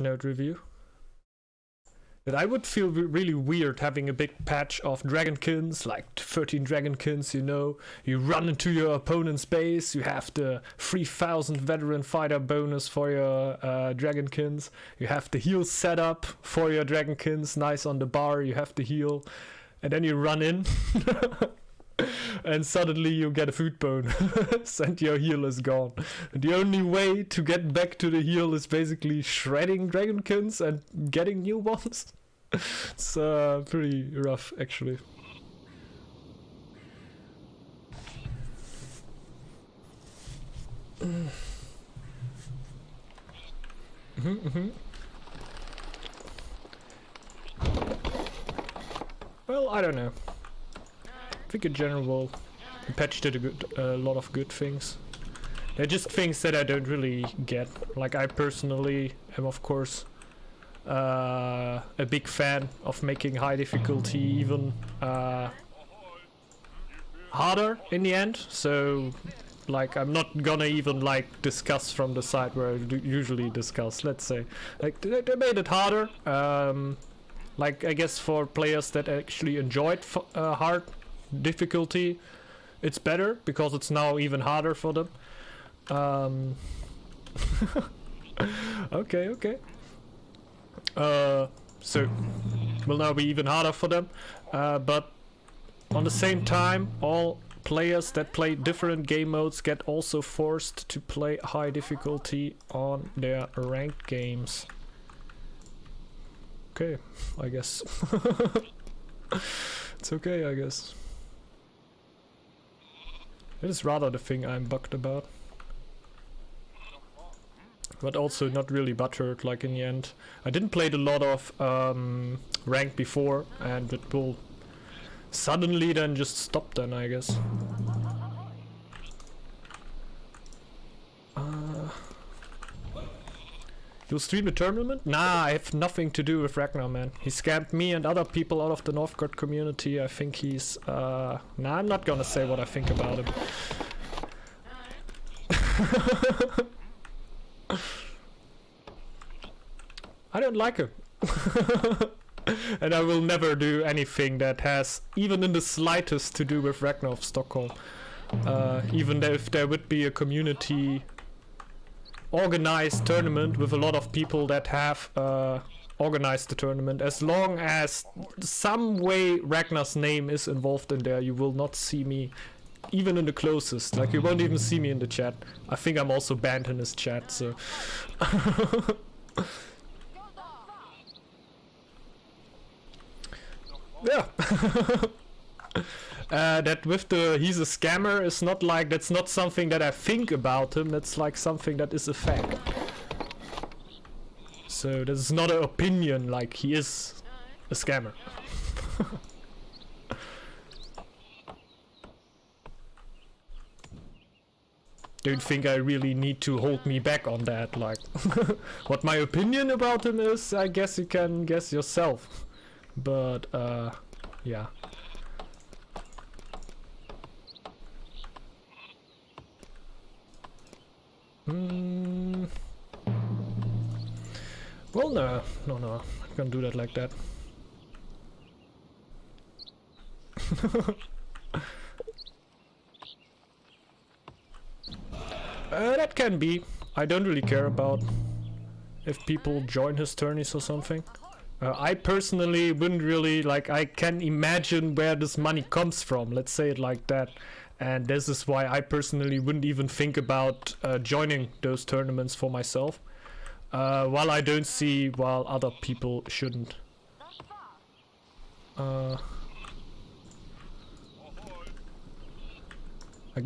note review. That I would feel really weird having a big patch of dragonskin, like 13 dragonskin, you know. You run into your opponent's base, you have the 3000 veteran fighter bonus for your dragonskins. You have the heal set up for your dragonskins, nice on the bar, you have the heal. And then you run in, and suddenly you get a food bonus, and your heal is gone. And the only way to get back to the heal is basically shredding dragonskins and getting new ones. It's pretty rough, actually. Well, I don't know. I think in general, the patch did a lot of good things. They're just things that I don't really get. Like, I personally am, of course, a big fan of making high difficulty even harder in the end. So, like, I'm not gonna even like discuss from the side where I usually discuss. Let's say, like, they made it harder. Like, I guess for players that actually enjoyed hard difficulty, it's better because it's now even harder for them. Okay. So will now be even harder for them, but on the same time, all players that play different game modes get also forced to play high difficulty on their ranked games. Okay, I guess. It's okay, I guess. It is rather the thing I'm bugged about. But also not really buttered, like, in the end. I didn't play a lot of rank before, and it will suddenly then just stop then, I guess. You'll stream the tournament? Nah, I have nothing to do with Ragnar, man. He scammed me and other people out of the Northgard community. I think he's... Nah, I'm not gonna say what I think about him. I don't like him. And I will never do anything that has even in the slightest to do with Ragnar of Stockholm. Even if there would be a community organized tournament with a lot of people that have organized the tournament, as long as some way Ragnar's name is involved in there, you will not see me even in the closest. Like, you won't even see me in the chat. I think I'm also banned in his chat, so yeah. That with the he's a scammer is not like, that's not something that I think about him, that's like something that is a fact. So this is not an opinion, like, he is a scammer. Don't think I really need to hold me back on that, like. What my opinion about him is, I guess you can guess yourself. But yeah. Well, no, I can't do that like that. That can be. I don't really care about if people join his tourneys or something. I personally wouldn't really, like, I can imagine where this money comes from, let's say it like that. And this is why I personally wouldn't even think about joining those tournaments for myself. While I don't see why other people shouldn't. Like,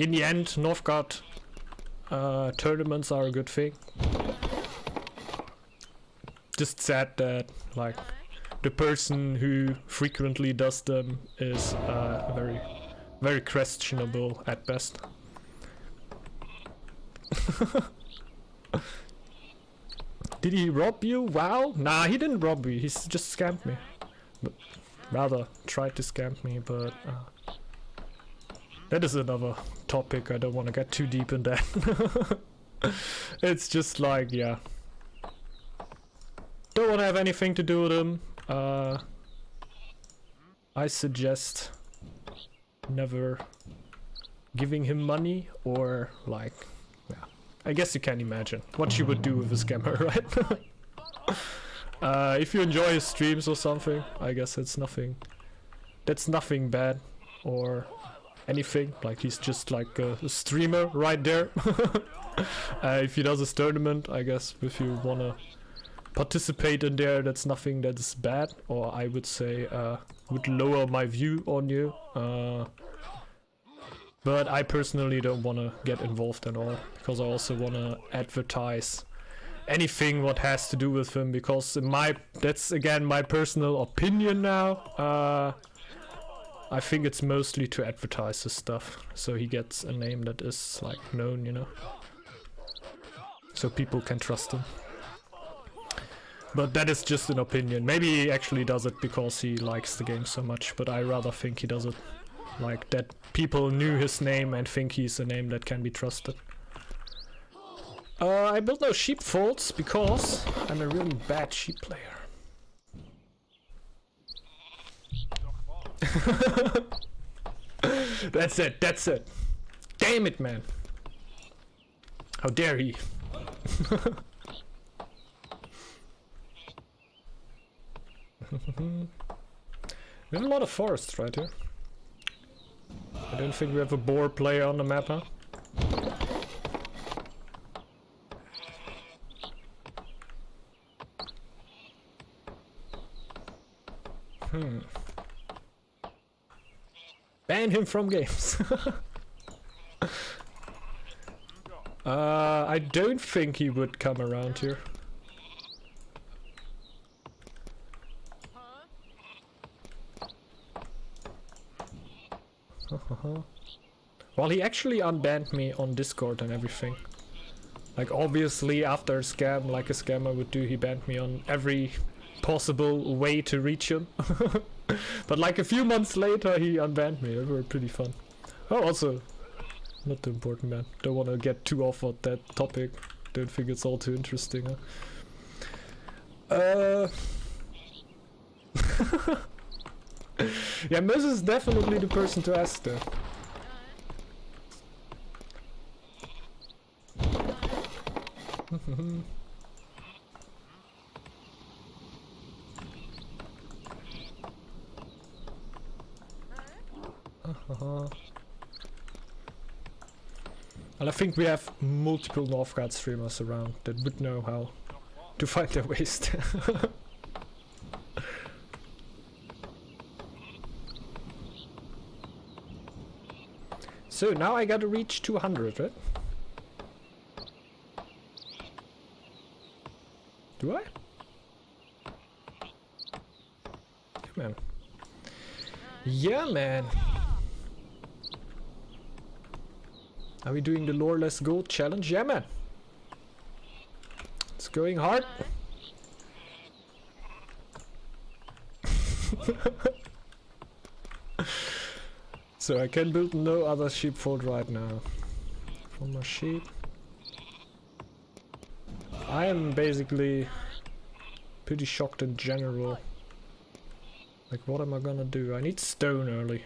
in the end, Northgard tournaments are a good thing. Just sad that, like, the person who frequently does them is very, very questionable at best. Did he rob you? Wow. Nah, he didn't rob me. He's just scammed me. But rather tried to scam me, but that is another topic. I don't want to get too deep in that. It's just like, yeah. don't want to have anything to do with him, I suggest never giving him money, or like, yeah, I guess you can imagine what you would do with a scammer, right? If you enjoy his streams or something, I guess it's nothing. That's nothing bad or anything. Like, he's just like a streamer right there. If he does his tournament, I guess if you wanna participate in there, that's nothing that's bad, or I would say would lower my view on you. But I personally don't want to get involved at all, because I also want to advertise anything what has to do with him, because that's again my personal opinion now. I think it's mostly to advertise his stuff, so he gets a name that is like known, you know, so people can trust him. But that is just an opinion. Maybe he actually does it because he likes the game so much, but I rather think he does it like that people knew his name and think he's a name that can be trusted. I built no sheepfolds because I'm a really bad sheep player. That's it, that's it. Damn it, man. How dare he? We have a lot of forests right here. I don't think we have a boar player on the map, huh? Ban him from games. I don't think he would come around here. Well, he actually unbanned me on Discord and everything. Like, obviously after a scam, like a scammer would do, he banned me on every possible way to reach him. But like a few months later, he unbanned me. It were pretty fun. Oh, also, not too important, man. Don't want to get too off on that topic. Don't think it's all too interesting, huh? Yeah, Moses is definitely the person to ask there. And I think we have multiple Northgard streamers around that would know how to find their ways. So now I gotta reach 200, right? Do I? Yeah, man. Yeah, man. Are we doing the loreless gold challenge? Yeah, man. It's going hard. So I can build no other sheepfold right now. For my sheep. I am basically pretty shocked in general. Like, what am I gonna do? I need stone early.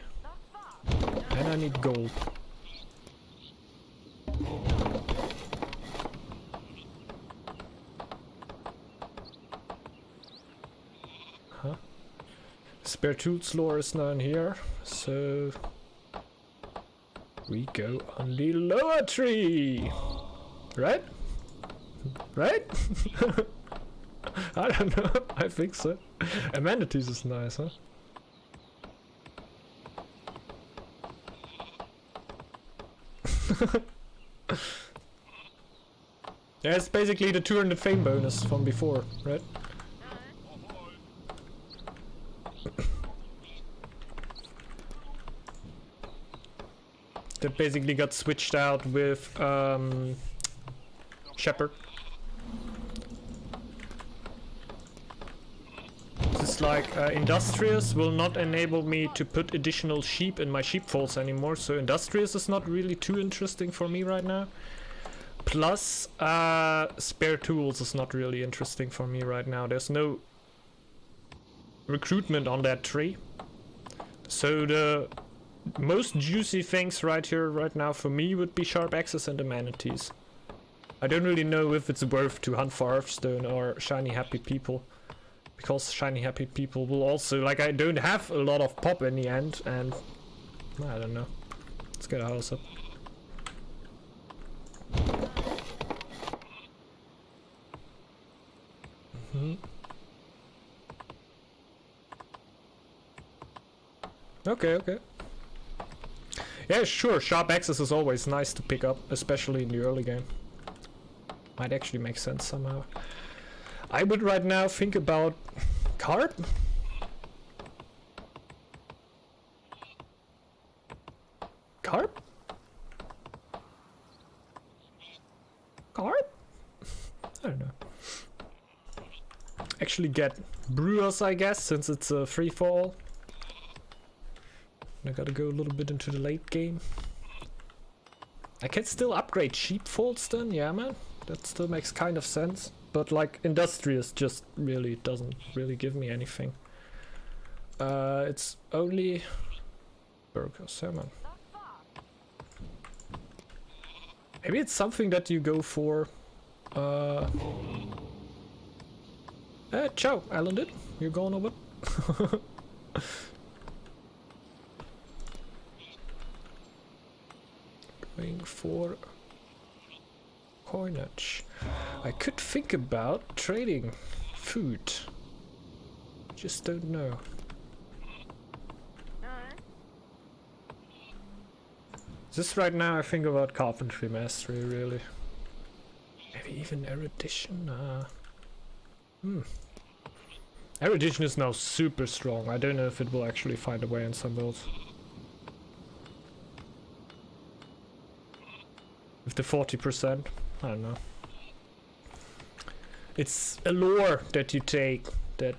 And I need gold. Huh? Spare tools lore is now in here, so we go on the lower tree. Right? Right? I don't know. I think so. Amenities is nice, huh? Yeah, it's basically the 200 fame bonus from before, right? That basically got switched out with Shepherd. It's like Industrious will not enable me to put additional sheep in my sheepfolds anymore, so Industrious is not really too interesting for me right now. Plus, spare tools is not really interesting for me right now. There's no recruitment on that tree. So the most juicy things right here, right now for me would be sharp axes and amenities. I don't really know if it's worth to hunt for Hearthstone or shiny happy people. Because shiny happy people will also, like, I don't have a lot of pop in the end, and I don't know. Let's get a house up. Okay, okay. Yeah, sure, sharp axes is always nice to pick up, especially in the early game. Might actually make sense somehow. I would right now think about carp? Carp? Carp? I don't know. Actually get brewers, I guess, since it's a free-for-all. I gotta go a little bit into the late game. I can still upgrade sheepfolds then, yeah man. That still makes kind of sense. But like industrious just really doesn't really give me anything. It's only burger salmon. Maybe it's something that you go for. Ciao, Alan. You're going over? Going for coinage. I could think about trading food. Just don't know. Just right now I think about carpentry mastery really. Maybe even erudition? Erudition is now super strong. I don't know if it will actually find a way in some builds. With the 40%, I don't know. It's a lore that you take that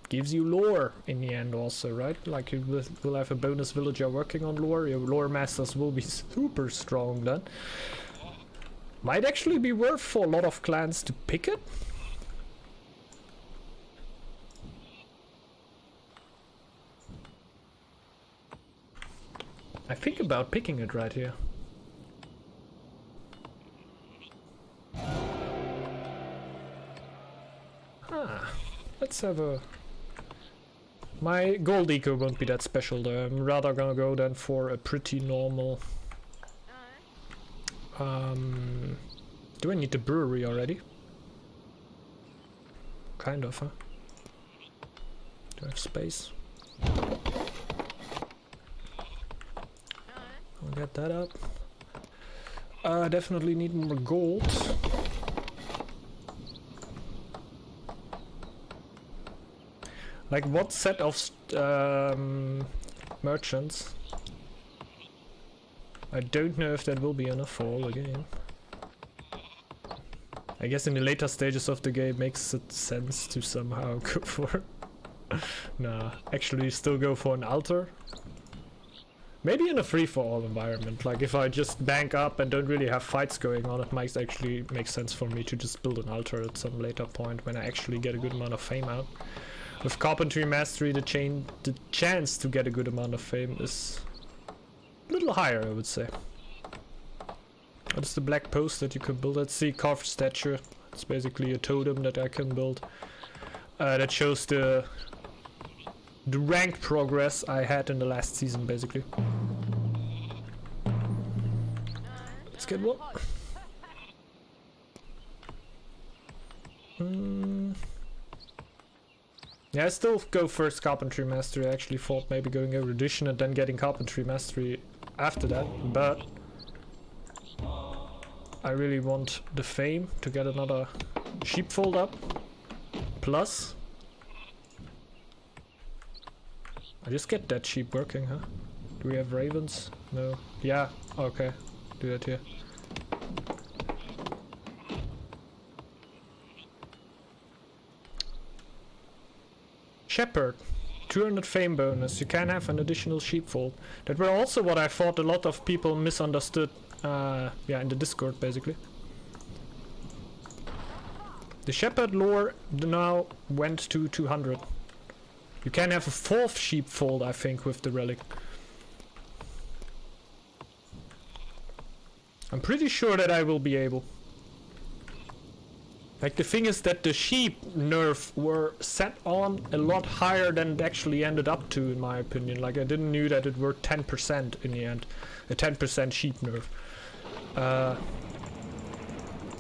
gives you lore in the end also, right? Like you will have a bonus villager working on lore, your lore masters will be super strong then. Might actually be worth for a lot of clans to pick it. I think about picking it right here. Let's have a... My gold eco won't be that special though. I'm rather gonna go then for a pretty normal... Do I need the brewery already? Kind of, huh? Do I have space? I'll get that up. Definitely need more gold. Like what set of merchants? I don't know if that will be enough for all the game. I guess in the later stages of the game makes it sense to somehow go for... Nah, actually still go for an altar. Maybe in a free-for-all environment, like if I just bank up and don't really have fights going on, it might actually make sense for me to just build an altar at some later point when I actually get a good amount of fame out. With carpentry mastery, the chance to get a good amount of fame is a little higher, I would say. What's the black post that you can build? Let's see, carved statue. It's basically a totem that I can build. That shows the rank progress I had in the last season, basically. Let's get one. Yeah, I still go first carpentry mastery. I actually thought maybe going erudition and then getting carpentry mastery after that, but I really want the fame to get another sheepfold up. Plus, I just get that sheep working, huh? Do we have ravens? No. Yeah, okay. Do that here. Shepherd. 200 fame bonus. You can have an additional sheepfold. That were also what I thought a lot of people misunderstood yeah, in the Discord basically. The shepherd lore now went to 200. You can have a 4th sheepfold, I think, with the relic. I'm pretty sure that I will be able. Like, the thing is that the sheep nerf were set on a lot higher than it actually ended up to, in my opinion. Like, I didn't knew that it were 10% in the end. A 10% sheep nerf.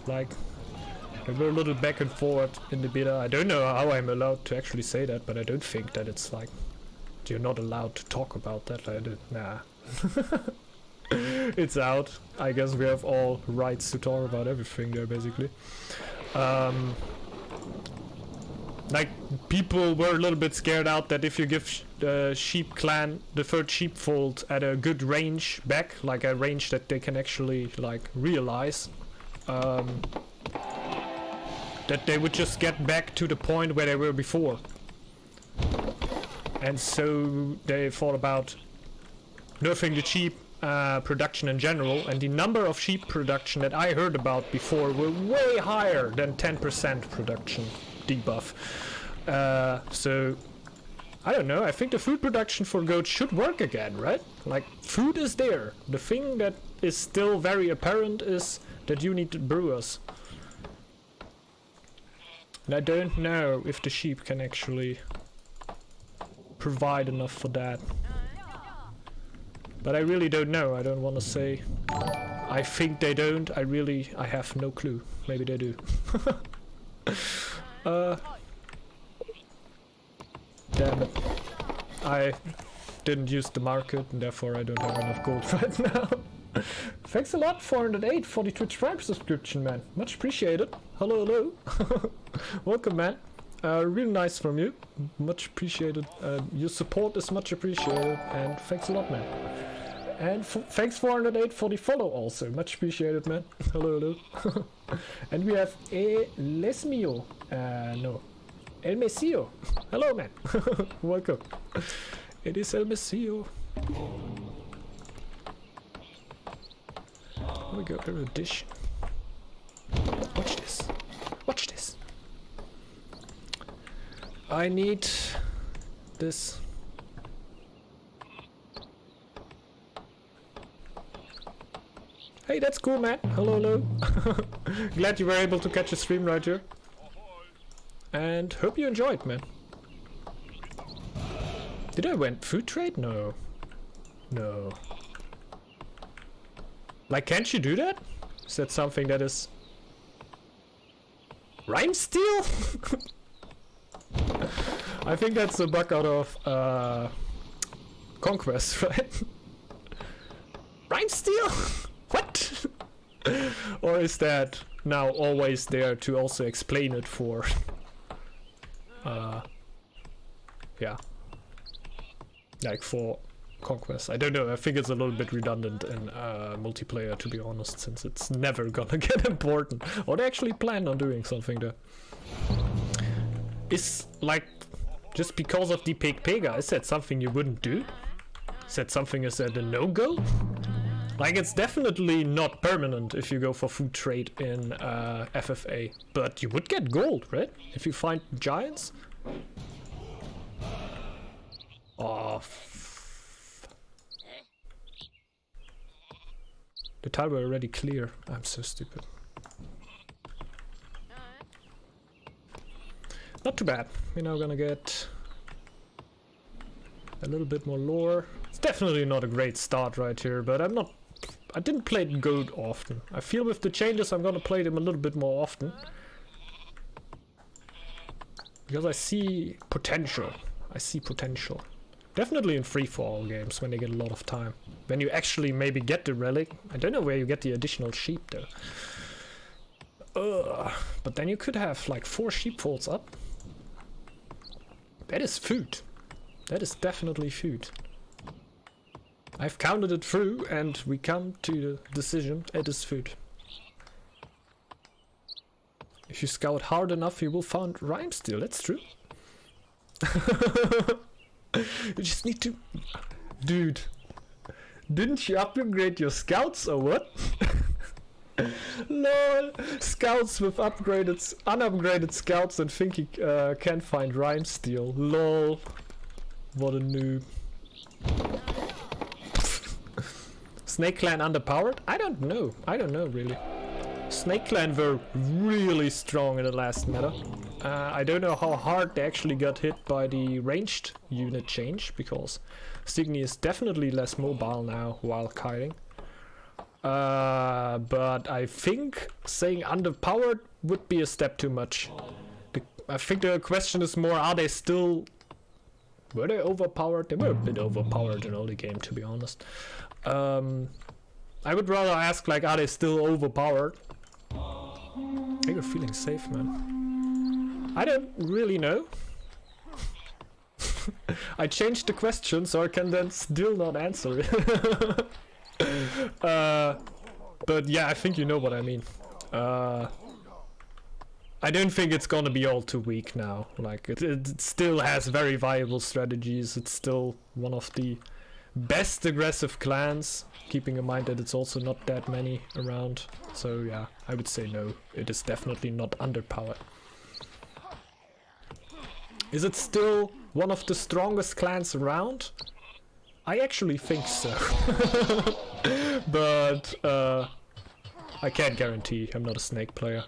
Like, they were a little back and forth in the beta. I don't know how I'm allowed to actually say that, but I don't think that it's like... You're not allowed to talk about that. Nah. It's out. I guess we have all rights to talk about everything there, basically. Like, people were a little bit scared out that if you give the sheep clan the 3rd sheepfold at a good range back, like a range that they can actually like realize, that they would just get back to the point where they were before. And so they thought about nerfing the sheep production in general, and the number of sheep production that I heard about before were way higher than 10% production debuff. So I don't know, I think the food production for goats should work again, right? Like, food is there. The thing that is still very apparent is that you need brewers. And I don't know if the sheep can actually provide enough for that. But I really don't know. I don't want to say. I think they don't. I have no clue. Maybe they do. Damn it. I didn't use the market and therefore I don't have enough gold right now. Thanks a lot, 408, for the Twitch Prime subscription, man. Much appreciated. Hello, hello. Welcome, man. Really nice from you. Much appreciated. Your support is much appreciated, and thanks a lot, man. And thanks 408 for the follow also. Much appreciated, man. Hello, hello. And we have Les Mio. No. El Mesio. Hello, man. Welcome. It is El Mesio. Here we go, erudition. Watch this. Watch this. I need this. Hey, that's cool, man. Hello, hello. Glad you were able to catch a stream right here. And hope you enjoyed, man. Did I win food trade? No. No. Like, can't you do that? Is that something that is... Rhyme steal? I think that's a bug out of Conquest, right? Rhyme steal? What? Or is that now always there to also explain it for... yeah. Like for Conquest. I don't know, I think it's a little bit redundant in multiplayer, to be honest, since it's never gonna get important. Or they actually plan on doing something there. Is, like, just because of the Pega, is that something you wouldn't do? Is that something, is that a no-go? Like, it's definitely not permanent if you go for food trade in FFA, but you would get gold, right? If you find giants? Oh, the tile were already clear. I'm so stupid. Not too bad. We're now gonna get a little bit more lore. It's definitely not a great start right here, but I didn't play gold often. I feel with the changes I'm gonna play them a little bit more often. Because I see potential. I see potential. Definitely in free-for-all games when they get a lot of time. When you actually maybe get the relic. I don't know where you get the additional sheep though. But then you could have like 4 sheepfolds up. That is food. That is definitely food. I've counted it through and we come to the decision, it is food. If you scout hard enough you will find rhyme steal, that's true. You just need to... Dude, Didn't you upgrade your scouts or what? Lol, scouts with unupgraded scouts and think he can't find rhyme steal. Lol, what a noob. Snake Clan underpowered? I don't know really. Snake Clan were really strong in the last meta. I don't know how hard they actually got hit by the ranged unit change, because Signy is definitely less mobile now while kiting. But I think saying underpowered would be a step too much. I think the question is more, are they still... Were they overpowered? They were a bit overpowered in early game, to be honest. I would rather ask, like, are they still overpowered? You're feeling safe, man. I don't really know. I changed the question, so I can then still not answer it. But yeah, I think you know what I mean. I don't think it's gonna be all too weak now. Like, it still has very viable strategies. It's still one of the best aggressive clans, keeping in mind that it's also not that many around. So yeah, I would say no, it is definitely not underpowered. Is it still one of the strongest clans around? I actually think so. But I can't guarantee, I'm not a Snake player.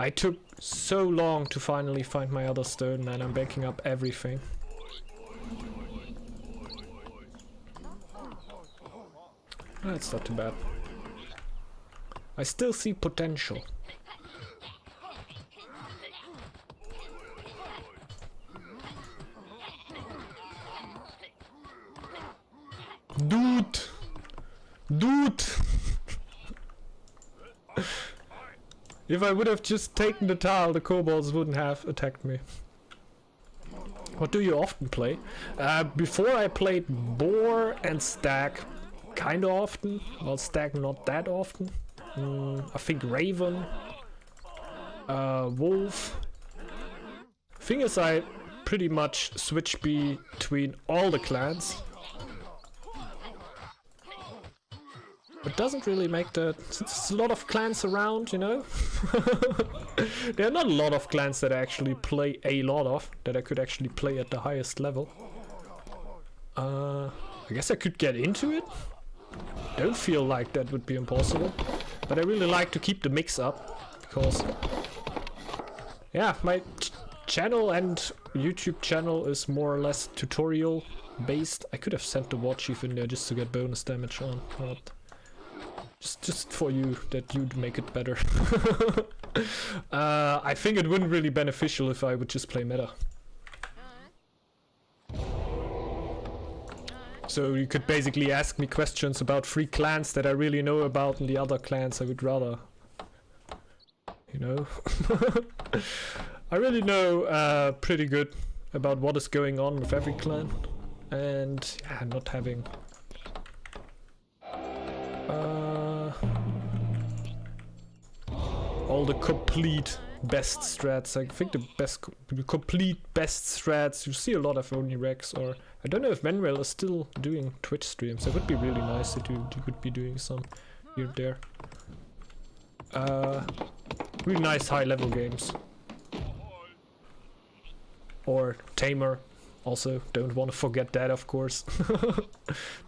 I took so long to finally find my other stone, man. I'm backing up everything. That's not too bad. I still see potential. Dude! Dude! If I would have just taken the tile, the kobolds wouldn't have attacked me. What do you often play? Before I played boar and stag kinda often. Well, stag not that often. I think raven, wolf. Thing is, I pretty much switch between all the clans. It doesn't really make the... Since there's a lot of clans around, you know? There are not a lot of clans that I actually play a lot of, that I could actually play at the highest level. I guess I could get into it? Don't feel like that would be impossible. But I really like to keep the mix up, because... Yeah, my channel and YouTube channel is more or less tutorial based. I could have sent the war chief in there just to get bonus damage on, but... Just for you, that you'd make it better. I think it wouldn't really be beneficial if I would just play meta. So you could basically ask me questions about 3 clans that I really know about, and the other clans I would rather... You know? I really know pretty good about what is going on with every clan. And yeah, not having... all the complete best strats. I think the complete best strats. You see a lot of only Rex, or I don't know if Venrail is still doing Twitch streams. It would be really nice if you could be doing some here and there. Really nice high level games. Or Tamer. Also, don't want to forget that, of course.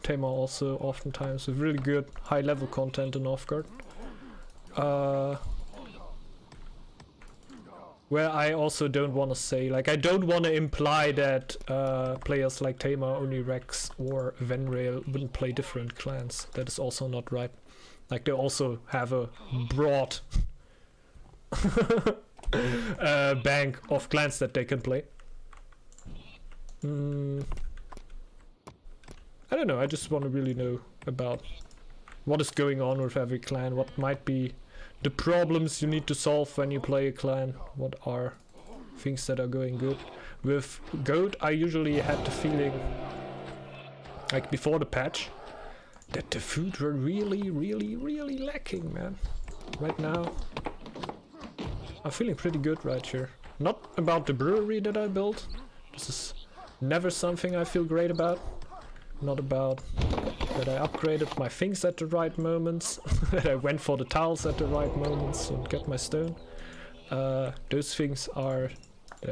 Tamer also oftentimes with really good high level content in Northgard. Where I also don't want to say, like, I don't want to imply that players like Tamer, Oni Rex, or Venrail wouldn't play different clans. That is also not right. Like, they also have a broad bank of clans that they can play. I don't know, I just want to really know about what is going on with every clan, what might be the problems you need to solve when you play a clan, what are things that are going good. With Goat, I usually had the feeling, like before the patch, that the food were really lacking, man. Right now, I'm feeling pretty good right here. Not about the brewery that I built. This is never something I feel great about. Not about that I upgraded my things at the right moments. That I went for the tiles at the right moments and got my stone. Those things are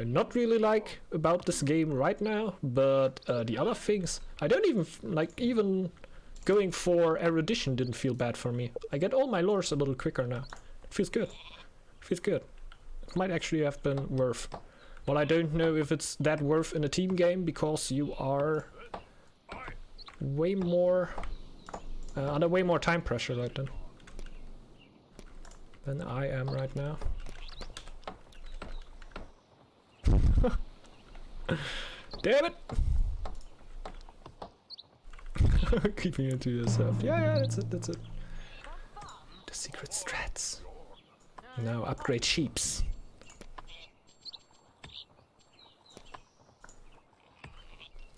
not really like about this game right now. But the other things, I don't even like. Even going for erudition didn't feel bad for me. I get all my lures a little quicker now. It feels good. Feels good. It might actually have been worth. Well, I don't know if it's that worth in a team game because you are way more under way more time pressure right then than I am right now. Damn it! Keeping it to yourself. Yeah, that's it, that's it. The secret strats. Now upgrade sheeps.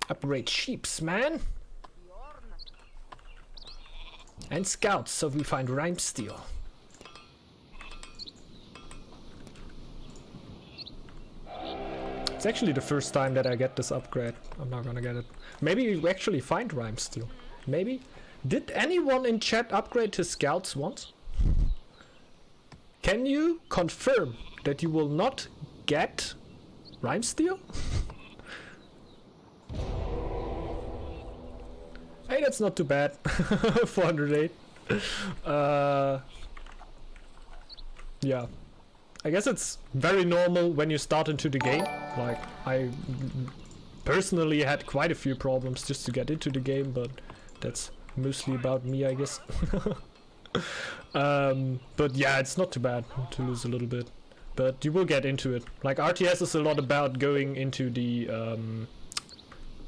Upgrade sheeps, man! And scouts, so we find rhyme steel. It's actually the first time that I get this upgrade. I'm not gonna get it. Maybe we actually find rhyme steel. Maybe? Did anyone in chat upgrade to scouts once? Can you confirm that you will not get rhyme steel? Hey, that's not too bad. 408. Yeah. I guess it's very normal when you start into the game. Like, I personally had quite a few problems just to get into the game, but that's mostly about me, I guess. But yeah, it's not too bad to lose a little bit. But you will get into it. Like, RTS is a lot about going into the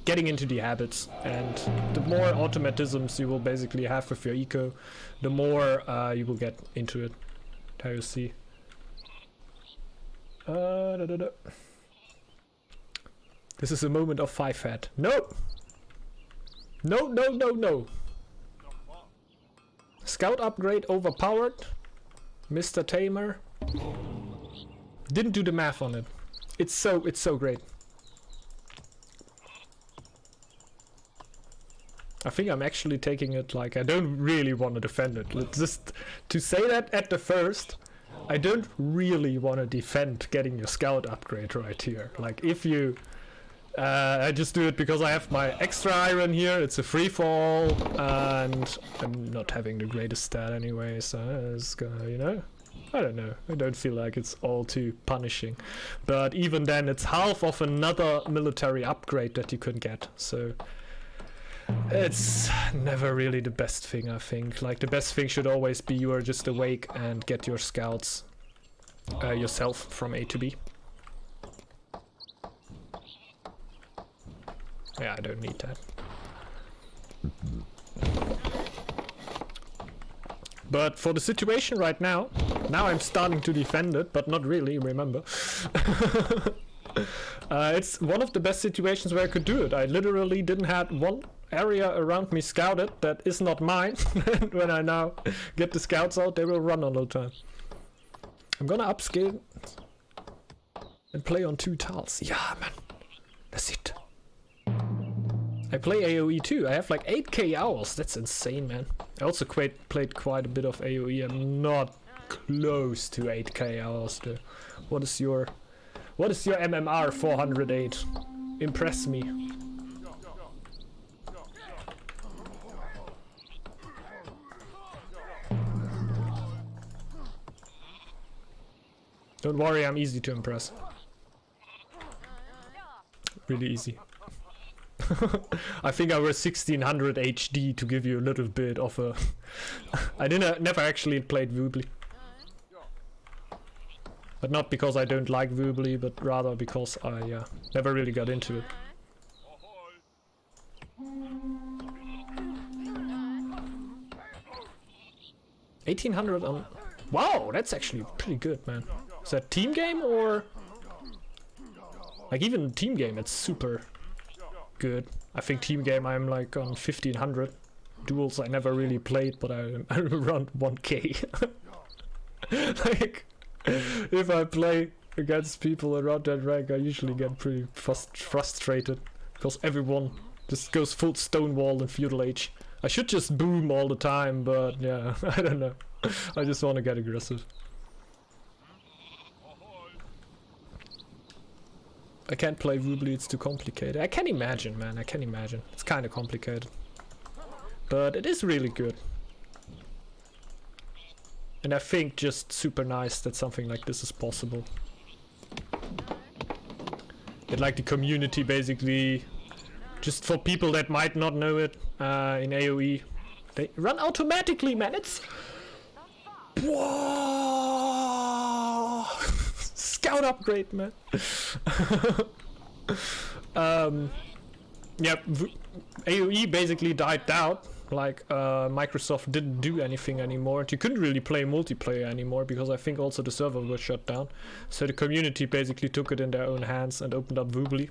getting into the habits, and the more automatisms you will basically have with your eco, the more you will get into it. How you see. This is a moment of 5-hat. No! No, no, no, no! Scout upgrade overpowered. Mr. Tamer. Didn't do the math on it. It's so great. I think I'm actually taking it like I don't really want to defend it. Let's just to say that at the first, I don't really want to defend getting your scout upgrade right here. Like if you, I just do it because I have my extra iron here. It's a free fall, and I'm not having the greatest stat anyway. So it's gonna, you know, I don't know. I don't feel like it's all too punishing. But even then, it's half of another military upgrade that you can get. So. It's never really the best thing, I think. Like, the best thing should always be you are just awake and get your scouts yourself from A to B. Yeah, I don't need that. But for the situation right now I'm starting to defend it, but not really, remember. It's one of the best situations where I could do it. I literally didn't have one area around me scouted that is not mine. And when I now get the scouts out, they will run all the time. I'm gonna upscale and play on 2 tiles. Yeah, man. That's it. I play AoE too. I have like 8k hours. That's insane, man. I also played quite a bit of AoE. I'm not close to 8k hours though. What is your MMR 408? Impress me. Don't worry, I'm easy to impress. Really easy. I think I was 1600 HD to give you a little bit of a... I never actually played Woobly. But not because I don't like Woobly, but rather because I never really got into it. $1800 on... Wow, that's actually pretty good, man. Is that team game or... Like even team game, it's super good. I think team game I'm like on 1500. Duels I never really played, but I'm around 1k. Like, if I play against people around that rank, I usually get pretty frustrated because everyone just goes full Stonewall and Feudal Age. I should just boom all the time, but yeah, I don't know. I just want to get aggressive. I can't play Woobly, it's too complicated. I can imagine, man, I can imagine. It's kind of complicated. But it is really good. And I think just super nice that something like this is possible. That like the community basically, just for people that might not know it, in AoE, they run automatically, man, it's... Whoa! Scout upgrade, man. Yeah, AoE basically died out. Like Microsoft didn't do anything anymore. You couldn't really play multiplayer anymore because I think also the server was shut down. So the community basically took it in their own hands and opened up Woobly.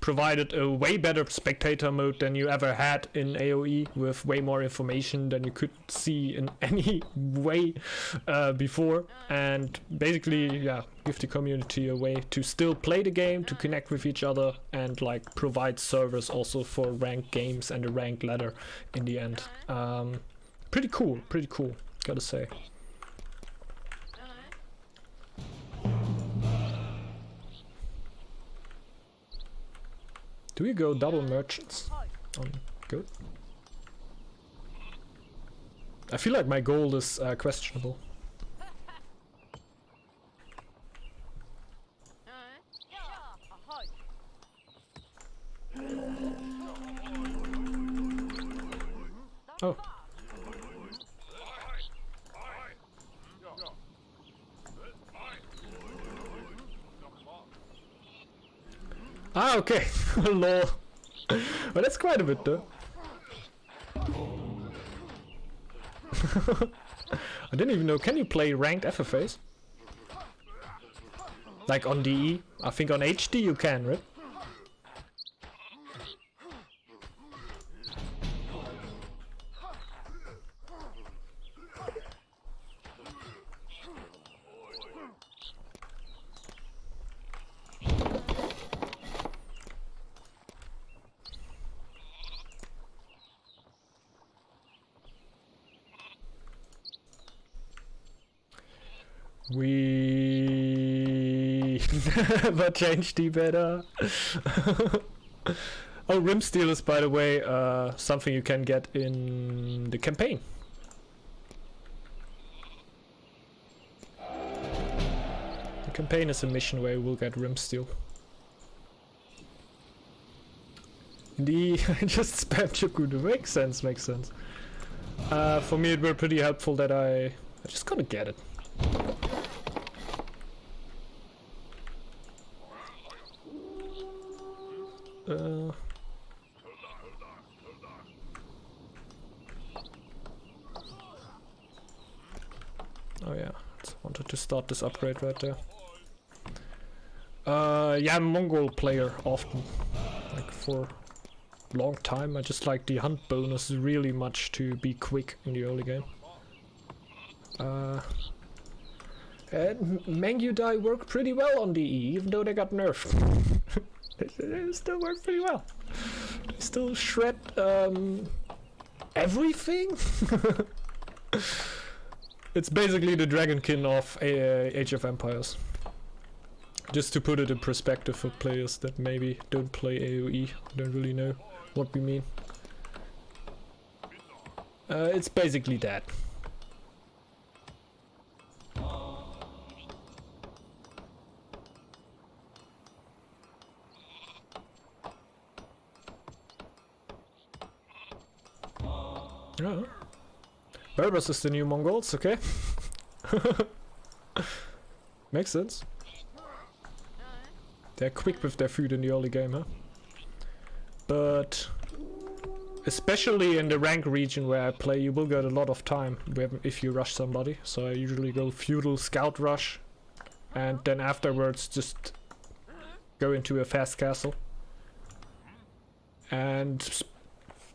Provided a way better spectator mode than you ever had in AoE, with way more information than you could see in any way before, and basically, yeah, give the community a way to still play the game, to connect with each other, and like provide servers also for ranked games and a ranked ladder in the end. Pretty cool, gotta say. Do we go double merchants? Good. I feel like my gold is questionable. Oh. Ah, okay. Lol. Well, that's quite a bit, though. I didn't even know. Can you play ranked FFAs? Like on DE? I think on HD you can, right? We never changed the beta. Oh, Rim Steel is, by the way, something you can get in the campaign. The campaign is a mission where you will get Rim Steel. I just spammed Chokudo. Makes sense, makes sense. For me it were pretty helpful that I just gotta get it. Oh yeah, wanted to start this upgrade right there. Yeah, I'm a Mongol player often, like for a long time. I just like the hunt bonus really much to be quick in the early game. And Mangudai worked pretty well on DE, even though they got nerfed. They still work pretty well. They still shred everything. It's basically the Dragonkin of Age of Empires. Just to put it in perspective for players that maybe don't play AoE, don't really know what we mean. It's basically that. Oh. Berbers is the new Mongols, okay? Makes sense. They're quick with their food in the early game, huh? But especially in the rank region where I play, you will get a lot of time if you rush somebody. So I usually go feudal scout rush, and then afterwards just go into a fast castle and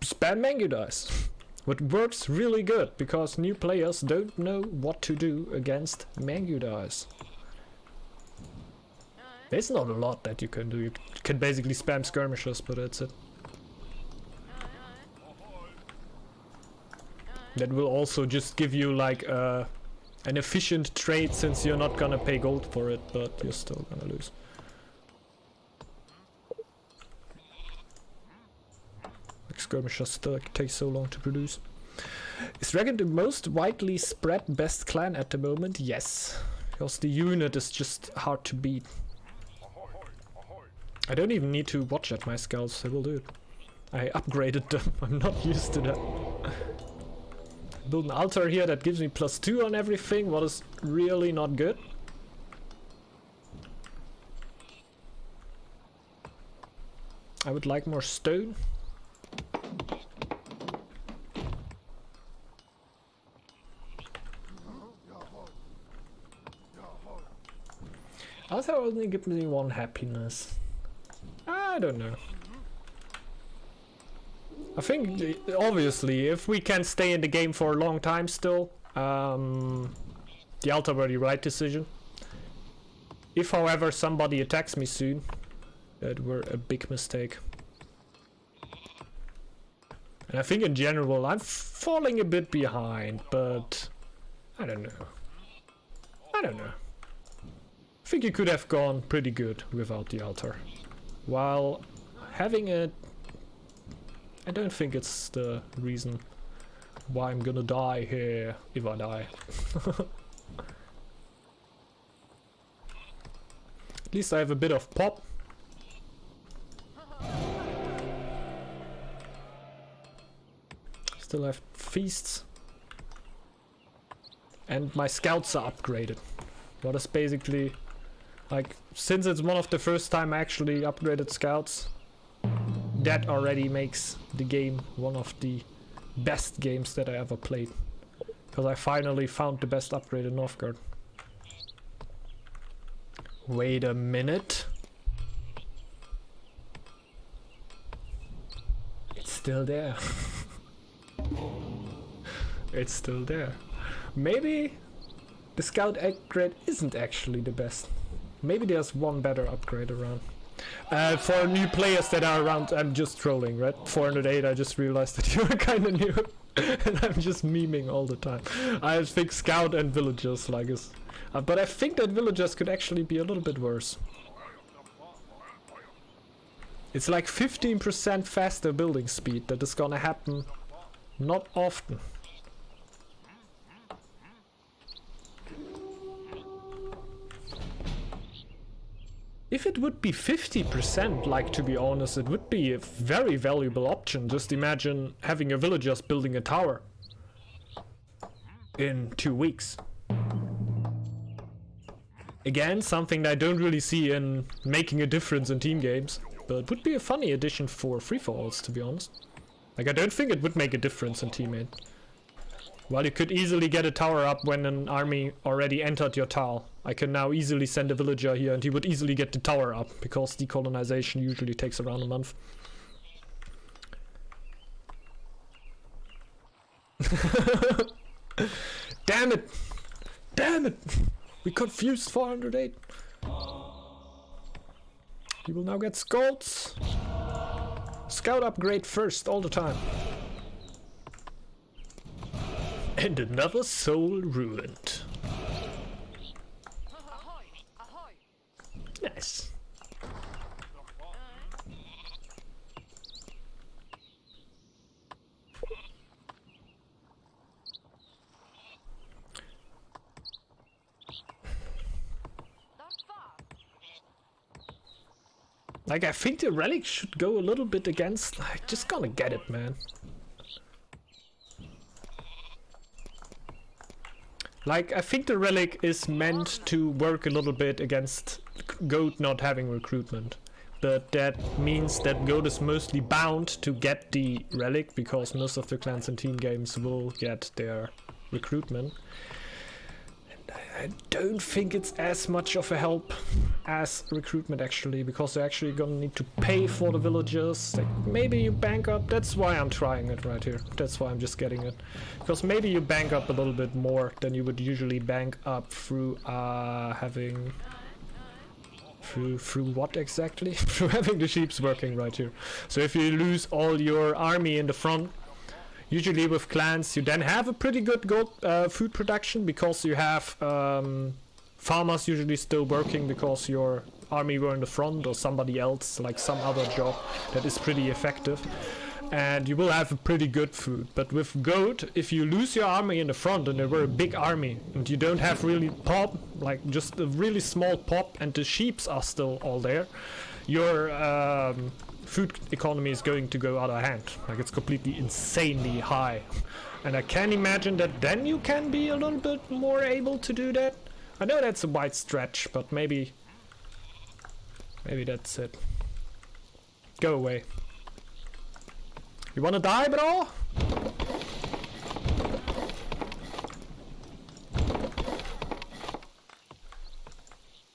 spam Mangudais. What works really good, because new players don't know what to do against Mangudice. There's not a lot that you can do. You can basically spam skirmishers, but that's it. That will also just give you like an efficient trade, since you're not gonna pay gold for it, but you're still gonna lose. Like skirmishers still take so long to produce. Is Dragon the most widely spread best clan at the moment? Yes, because the unit is just hard to beat. I don't even need to watch at my scouts, I will do it. I upgraded them, I'm not used to that. Build an altar here that gives me +2 on everything, what is really not good. I would like more stone. Altar only gives me 1 happiness. I don't know. I think, obviously, if we can stay in the game for a long time still, the altar were the right decision. If, however, somebody attacks me soon, that were a big mistake. And I think in general I'm falling a bit behind, but I don't know. I don't know. I think you could have gone pretty good without the altar. While having it, I don't think it's the reason why I'm gonna die here, if I die. At least I have a bit of pop. Still have feasts. And my scouts are upgraded. What is basically, like, since it's one of the first time I actually upgraded scouts, that already makes the game one of the best games that I ever played. Because I finally found the best upgrade in Northgard. Wait a minute. It's still there. It's still there. Maybe the scout upgrade isn't actually the best. Maybe there's one better upgrade around. For new players that are around, I'm just trolling, right? 408, I just realized that you're kinda new. And I'm just memeing all the time. I think scout and villagers like us. But I think that villagers could actually be a little bit worse. It's like 15% faster building speed. That is gonna happen not often. If it would be 50%, like, to be honest, it would be a very valuable option. Just imagine having your villagers building a tower in 2 weeks. Again, something that I don't really see in making a difference in team games, but it would be a funny addition for free-for-alls, to be honest. Like, I don't think it would make a difference in teammate. Well, you could easily get a tower up when an army already entered your tile. I can now easily send a villager here and he would easily get the tower up, because decolonization usually takes around a month. Damn it! Damn it! We confused 408. You will now get scolds. Scout upgrade first, all the time. And another soul ruined. Nice. Like, I think the Relic should go a little bit against, like, just gonna get it, man. Like, I think the Relic is meant to work a little bit against Goat not having recruitment. But that means that Goat is mostly bound to get the Relic, because most of the clans and team games will get their recruitment. And I don't think it's as much of a help as recruitment actually, because they're actually gonna need to pay for the villagers. Like, maybe you bank up, that's why I'm trying it right here. That's why I'm just getting it. Because maybe you bank up a little bit more than you would usually bank up through having... Through what exactly? Through having the sheeps working right here. So if you lose all your army in the front, usually with clans you then have a pretty good food production, because you have farmers usually still working because your army were in the front, or somebody else, like some other job that is pretty effective. And you will have a pretty good food. But with goat, if you lose your army in the front and they were a big army and you don't have really pop, like just a really small pop, and the sheeps are still all there, your food economy is going to go out of hand. Like, it's completely insanely high. And I can imagine that then you can be a little bit more able to do that. I know that's a wide stretch, but maybe that's it. Go away. You wanna die, bro?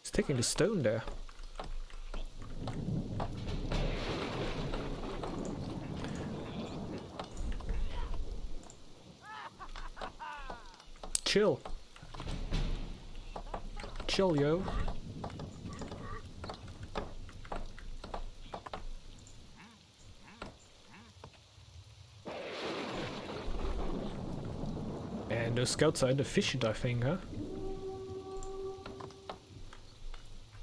He's taking the stone there. Chill. Chill, yo. And those scouts are in the fishing, I think, huh?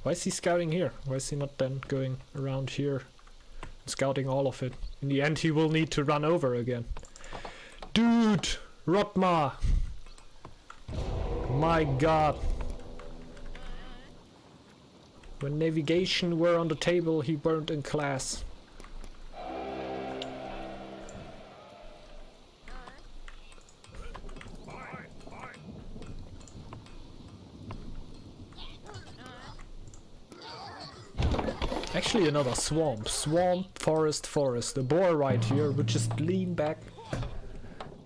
Why is he scouting here? Why is he not then going around here and scouting all of it? In the end, he will need to run over again. Dude! Rotmar! My god. When navigation were on the table, he weren't in class. Actually another swamp. Swamp, forest, forest. The boar right here would just lean back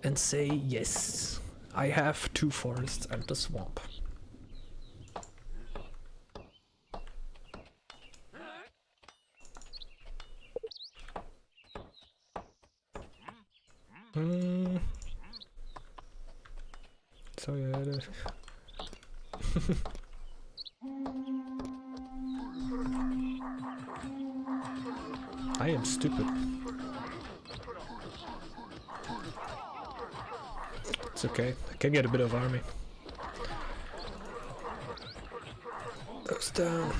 and say, yes, I have 2 forests and the swamp. So yeah, I am stupid. It's okay, I can get a bit of army. Goes down.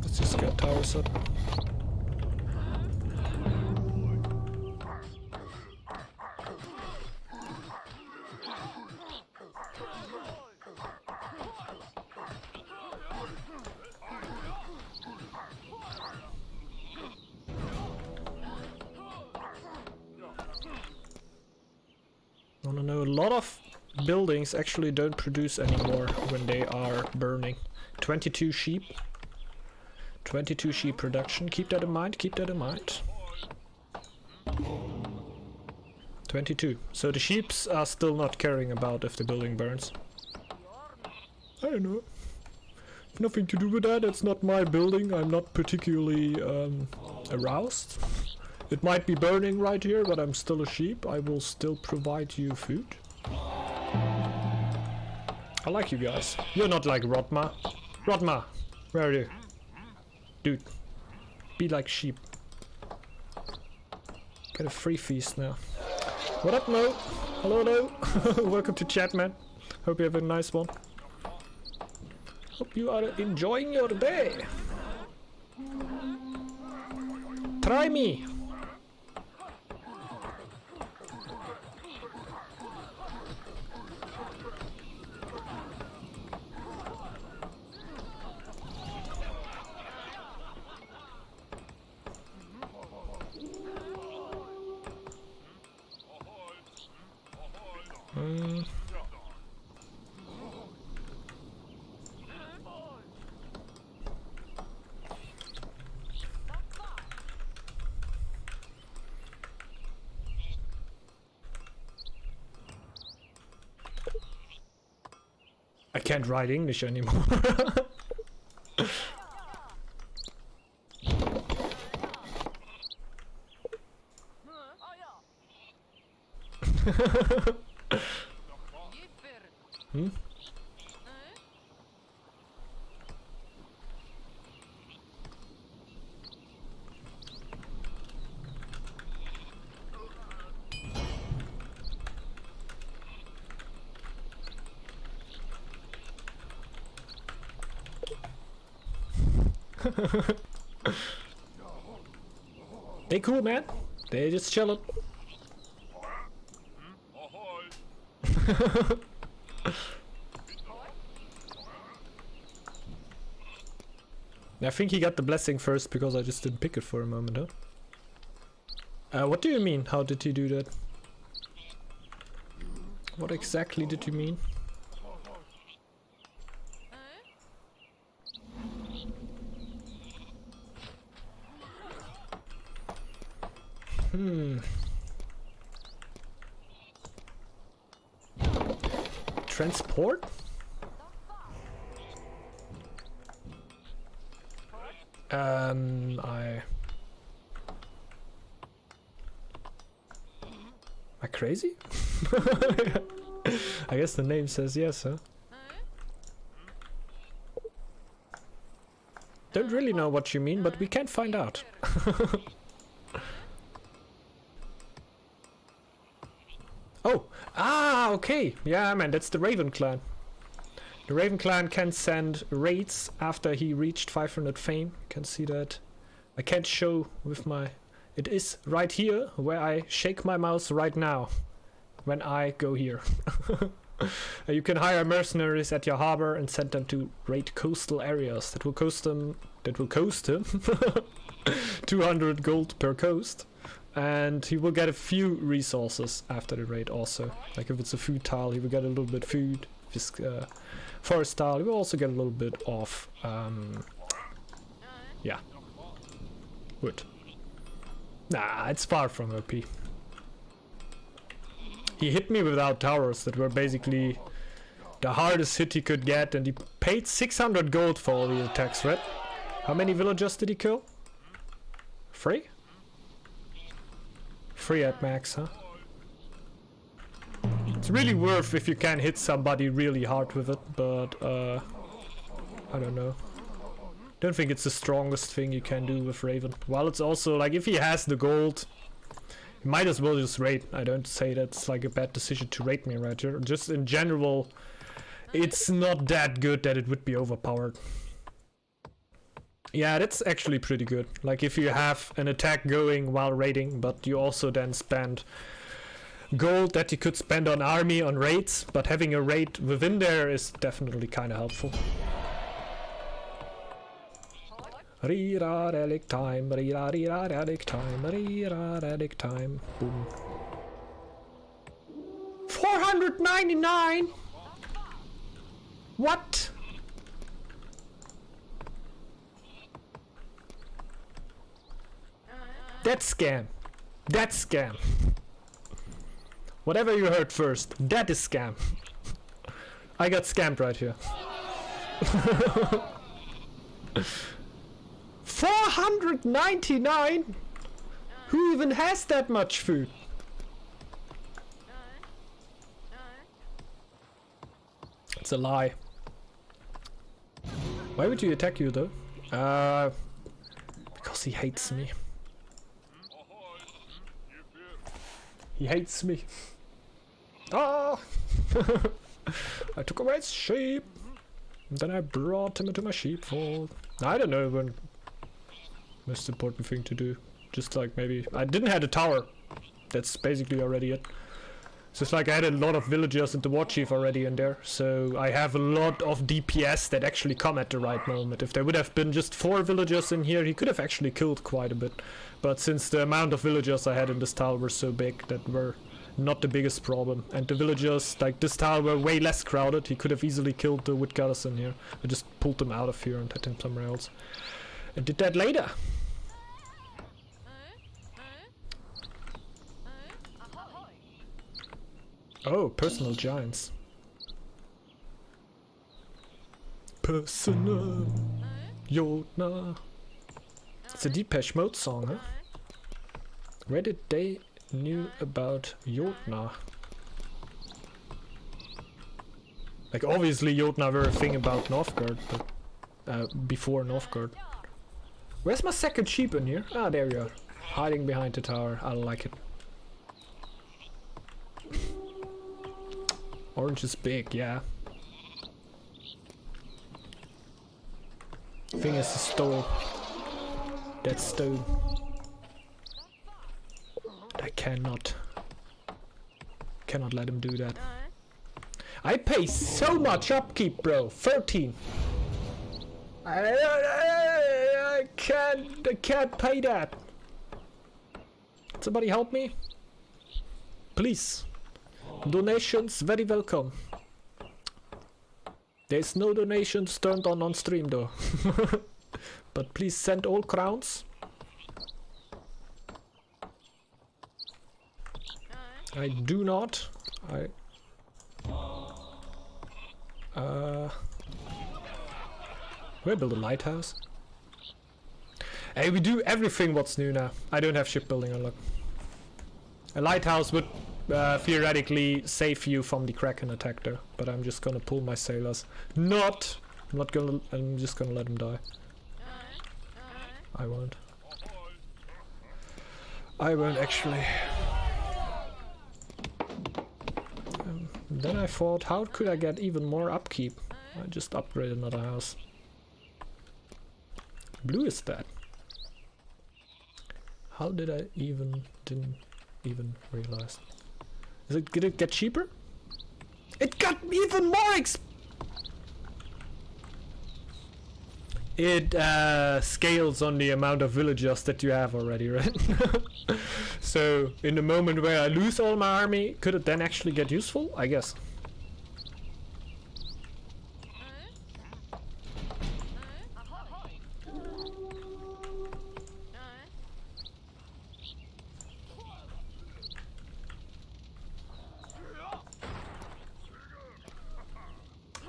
Let's just get towers up. Wanna know, a lot of buildings actually don't produce anymore when they are burning. 22 sheep. 22 sheep production. Keep that in mind, keep that in mind. 22. So the sheeps are still not caring about if the building burns. I don't know. Nothing to do with that, it's not my building. I'm not particularly aroused. It might be burning right here, but I'm still a sheep. I will still provide you food. I like you guys. You're not like Rotmar. Rotmar, where are you? Dude, be like sheep. Get a free feast now. What up, Mo? Hello, hello. Welcome to chat, man. Hope you have a nice one. Hope you are enjoying your day. Try me. can't write English anymore. Hmm? They cool, man. They just chillin'. I think he got the blessing first because I just didn't pick it for a moment, huh? What do you mean? How did he do that? What exactly did you mean? Transport? Am I crazy? I guess the name says yes, huh? Don't really know what you mean, but we can find out. Oh! Ah, okay! Yeah, man, that's the Raven clan. The Raven clan can send raids after he reached 500 fame. You can see that. I can't show with my... It is right here, where I shake my mouse right now. When I go here. You can hire mercenaries at your harbor and send them to raid coastal areas. That will cost him 200 gold per coast. And he will get a few resources after the raid also. Like if it's a food tile, he will get a little bit food. If it's forest tile, he will also get a little bit of yeah, wood. Nah, it's far from OP. He hit me without towers that were basically the hardest hit he could get, and he paid 600 gold for all the attacks, right? How many villagers did he kill? 3? 3 at max, huh? It's really worth if you can hit somebody really hard with it, but I don't know. Don't think it's the strongest thing you can do with Raven. While it's also like if he has the gold, you might as well just raid. I don't say that's like a bad decision to raid me right here. Just in general, it's not that good that it would be overpowered. Yeah, that's actually pretty good. Like if you have an attack going while raiding, but you also then spend gold that you could spend on army on raids, but having a raid within there is definitely kind of helpful. Relic time, relic time, relic time. Boom. 499? What? That's scam. That's scam. Whatever you heard first, that is scam. I got scammed right here. 499? Who even has that much food? It's a lie. Why would he attack you though? Because he hates me. He hates me. Ah! I took away his sheep. And then I brought him into my sheepfold. I don't know when. Most important thing to do. Just like maybe I didn't have a tower. That's basically already it. So it's like I had a lot of villagers and the war chief already in there. So I have a lot of DPS that actually come at the right moment. If there would have been just 4 villagers in here, he could have actually killed quite a bit. But since the amount of villagers I had in this tile were so big, that were not the biggest problem. And the villagers, like this tile, were way less crowded. He could have easily killed the wood goddess in here. I just pulled them out of here and had him somewhere else. I did that later. Oh, personal giants. Personal Jotnar. It's a Depeche Mode song, huh? Where did they knew about Jotnar? Like, obviously Jotnar were a thing about Northgard, but before Northgard. Where's my second sheep in here? Ah, there you are. Hiding behind the tower. I like it. Orange is big, yeah. Thing is to stole that stone. I cannot let him do that. I pay so much upkeep, bro. 13. I can't pay that. Somebody help me, please. Donations very welcome. There's no donations turned on stream though. But please send all crowns. I do not. Where build a lighthouse? Hey, we do everything what's new now. I don't have shipbuilding unlocked. A lighthouse would theoretically save you from the Kraken attack though, but I'm just gonna pull my sailors. I'm just gonna let them die. I won't actually. Then I thought, how could I get even more upkeep? I just upgrade another house. Blue is that. How did I didn't even realize? Did it get cheaper? It got even more It scales on the amount of villagers that you have already, right? So in the moment where I lose all my army, could it then actually get useful? I guess.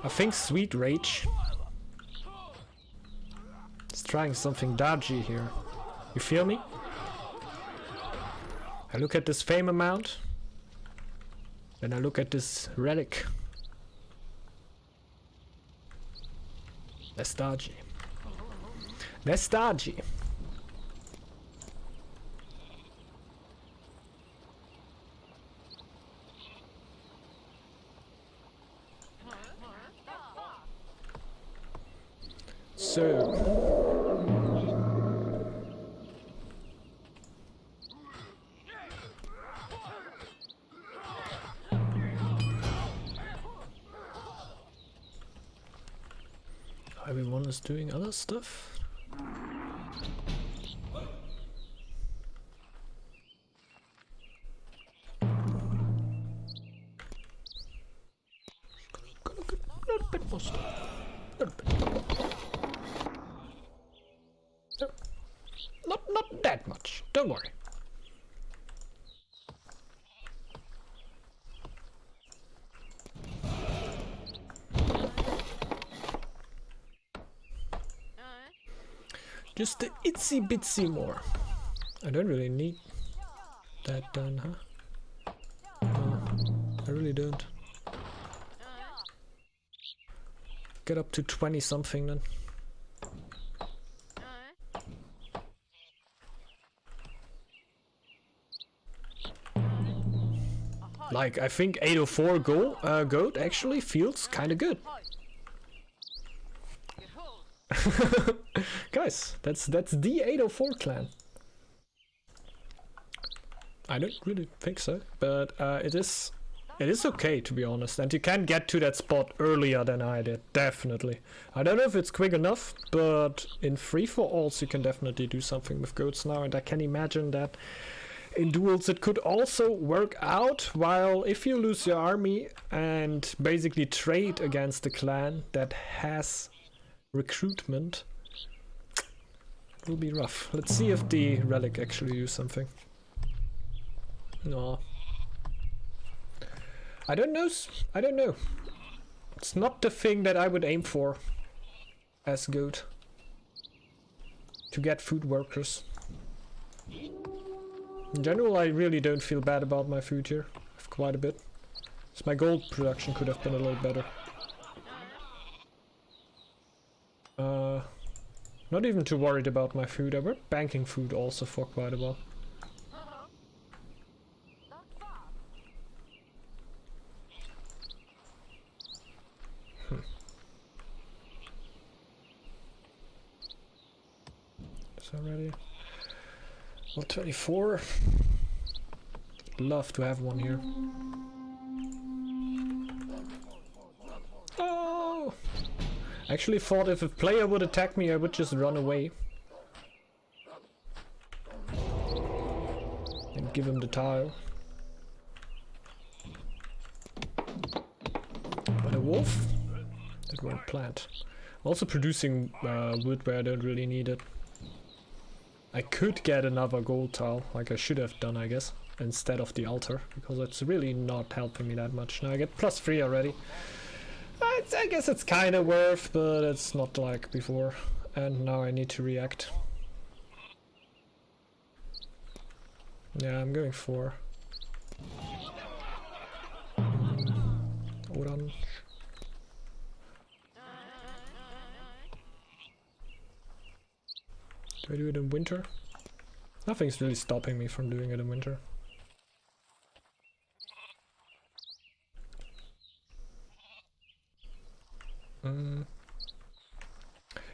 I think Sweet Rage is trying something dodgy here. You feel me? I look at this fame amount, then I look at this relic. That's dodgy. That's dodgy. So everyone is doing other stuff. Gonna get a little bit more stuff. A little bit. No, not that much. Don't worry. Just a itsy bitsy more. I don't really need that done, huh? No, I really don't. Get up to 20 something then. Like, I think 804 gold actually feels kinda good. Guys, that's the 804 clan. I don't really think so, but it is okay to be honest, and you can get to that spot earlier than I did, definitely. I don't know if it's quick enough, but in free-for-alls you can definitely do something with goats now, and I can imagine that in duels it could also work out, while if you lose your army and basically trade against a clan that has recruitment, it will be rough. Let's see if the relic actually do something. No. I don't know. It's not the thing that I would aim for. as good to get food workers. In general, I really don't feel bad about my food here. I have quite a bit. So my gold production could have been a little better. Not even too worried about my food. I were banking food also for quite a while. Already. Well, 24. Love to have one here. Oh! I actually thought if a player would attack me, I would just run away. And give him the tile. But a wolf? That won't plant. I'm also producing wood where I don't really need it. I could get another gold tile, like I should have done, I guess, instead of the altar, because it's really not helping me that much. Now I get +3 already. I guess it's kind of worth, but it's not like before. And now I need to react. Yeah, I'm going for Oran. Do I do it in winter? Nothing's really stopping me from doing it in winter.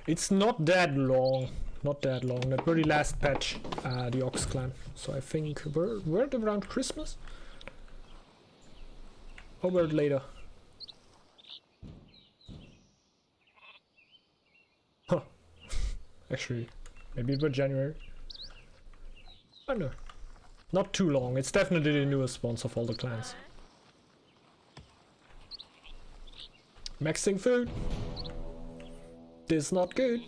It's not that long. Not that long. That very last patch, the Ox Clan. So I think we're around Christmas? Or we're later? Huh. Actually, maybe we're January. I don't know. Not too long. It's definitely the newest spawns of all the clans. Maxing food. This is not good.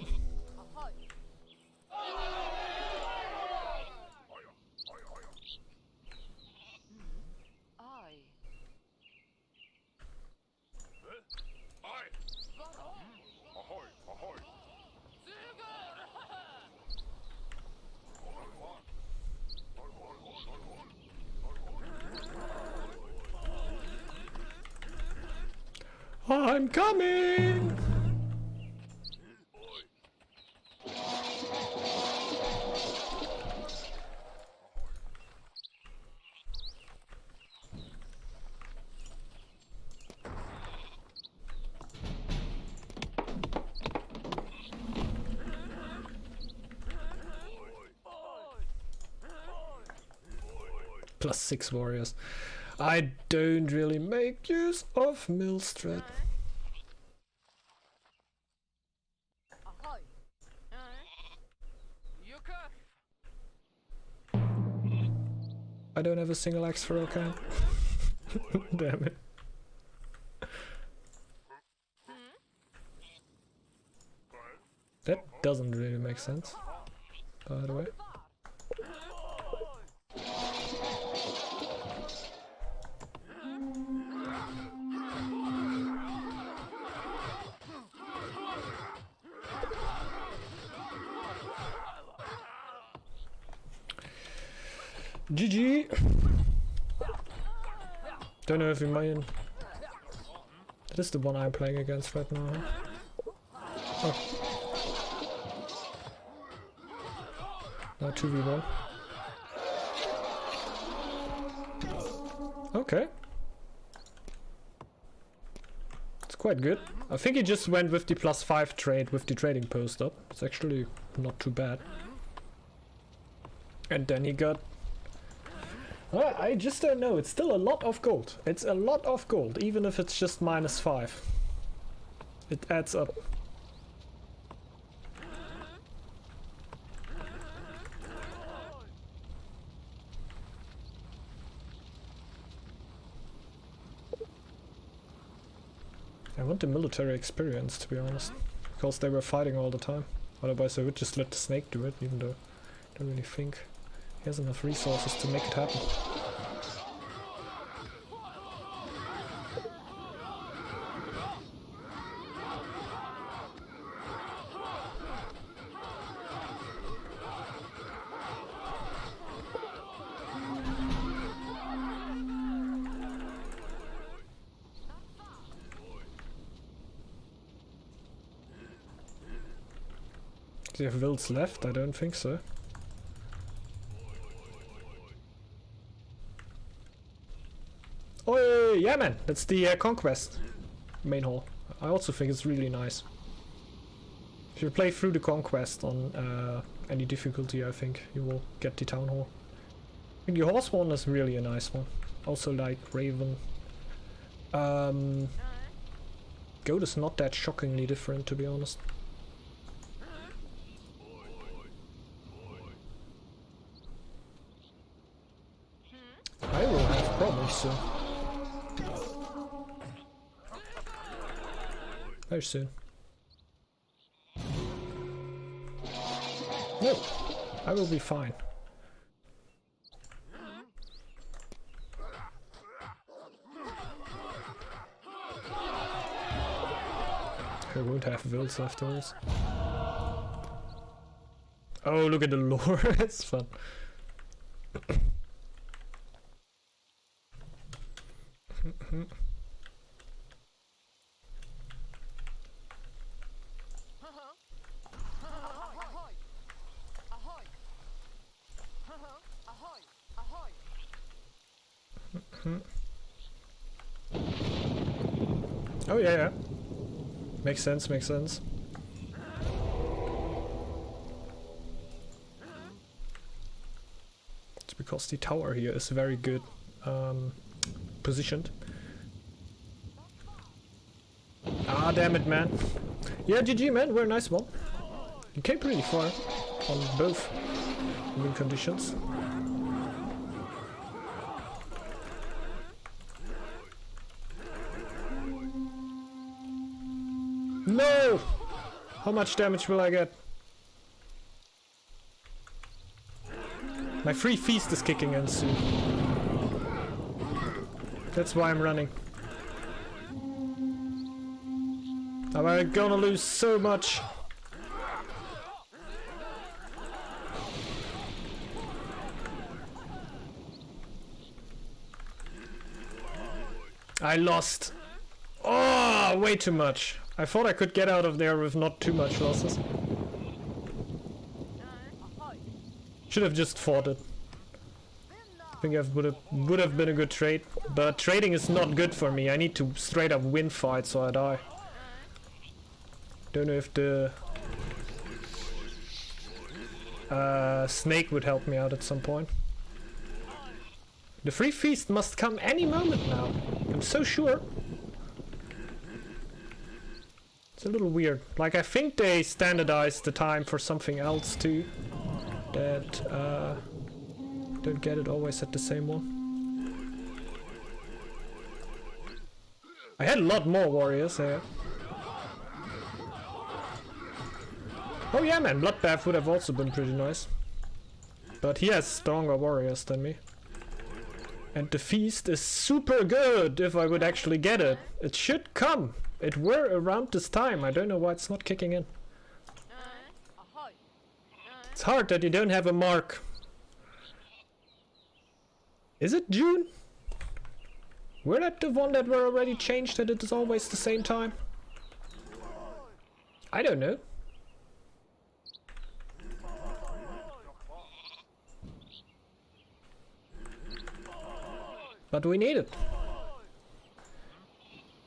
I'm coming! +6 warriors. I don't really make use of Millstrat. I don't have a single axe for Okan. Damn it. That doesn't really make sense, by the way. GG. Don't know if you mind. That is the one I'm playing against right now. Oh. Now 2v1. Okay. It's quite good. I think he just went with the +5 trade with the trading post up. It's actually not too bad. And then he got... Well, I just don't know. It's still a lot of gold. It's a lot of gold, even if it's just -5. It adds up. I want the military experience, to be honest, because they were fighting all the time. Otherwise I would just let the snake do it, even though I don't really think he has enough resources to make it happen. actually have wilds left? I don't think so. Oh yeah, man, that's the Conquest main hall. I also think it's really nice. If you play through the Conquest on any difficulty, I think you will get the town hall. I think the horse one is really a nice one. Also like Raven. Goat is not that shockingly different, to be honest. I will have problems soon. Very soon. No, I will be fine. I won't have wills afterwards. Oh, look at the lore, it's fun. Oh yeah, yeah. Makes sense, makes sense. It's because the tower here is very good positioned. Ah, damn it, man. Yeah, GG, man. Very nice one. You came pretty far on both win conditions. No! How much damage will I get? My free feast is kicking in soon. That's why I'm running. I'm gonna lose so much. I lost. Oh, way too much. I thought I could get out of there with not too much losses. Should have just fought it. I think it would have been a good trade, but trading is not good for me. I need to straight up win fights or I die. Don't know if the snake would help me out at some point. The free feast must come any moment now. I'm so sure. It's a little weird. Like, I think they standardized the time for something else too. That don't get it always at the same one. I had a lot more warriors here. Oh yeah, man, Bloodbath would have also been pretty nice. But he has stronger warriors than me. And the feast is super good if I would actually get it. It should come. It were around this time. I don't know why it's not kicking in. It's hard that you don't have a mark. Is it June? Were that the one that were already changed that it is always the same time? I don't know. But we need it.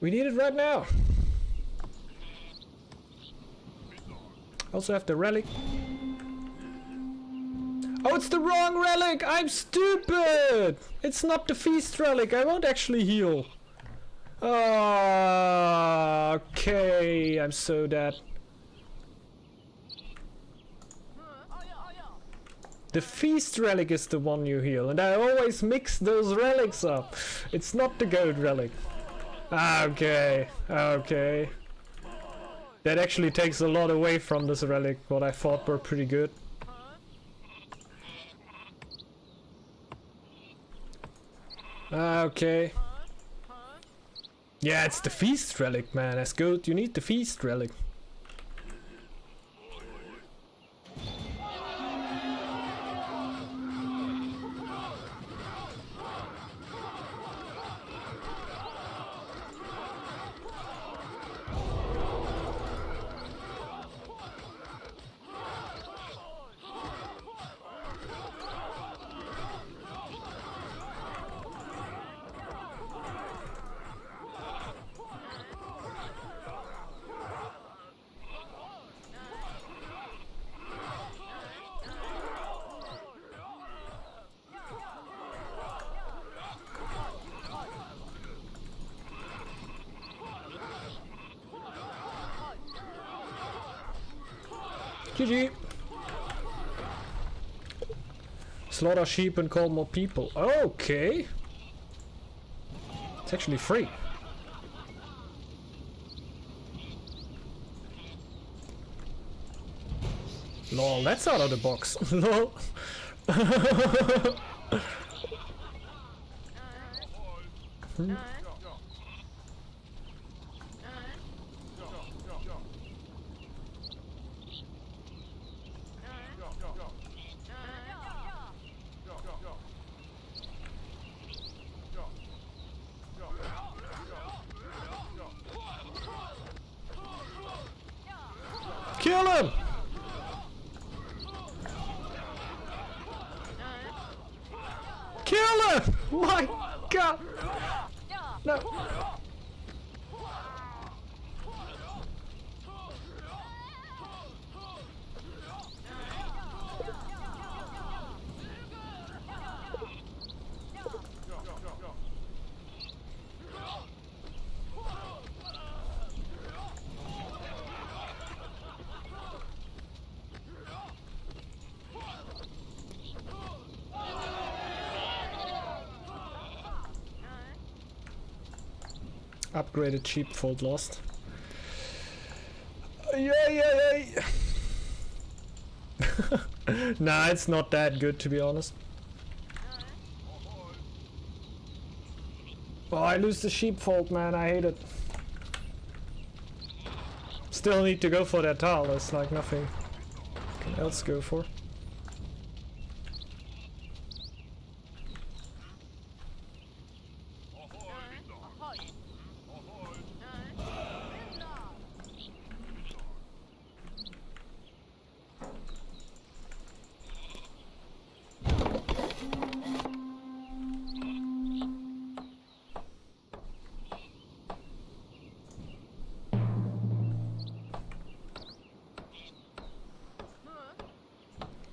We need it right now. Also have the relic. Oh, it's the wrong relic! I'm stupid! It's not the feast relic. I won't actually heal. Oh, okay. I'm so dead. The feast relic is the one you heal, and I always mix those relics up. It's not the goat relic. Okay, okay. That actually takes a lot away from this relic, what I thought were pretty good. Okay. Yeah, it's the feast relic, man. As goat, you need the feast relic. GG. Slaughter sheep and call more people. Okay. It's actually free. Lol, that's out of the box. Lol. Kill him! Kill him! My god! No! Upgraded sheepfold lost. Yay! Nah, it's not that good to be honest. Oh, I lose the sheepfold, man. I hate it. Still need to go for that tile. There's like nothing else to go for.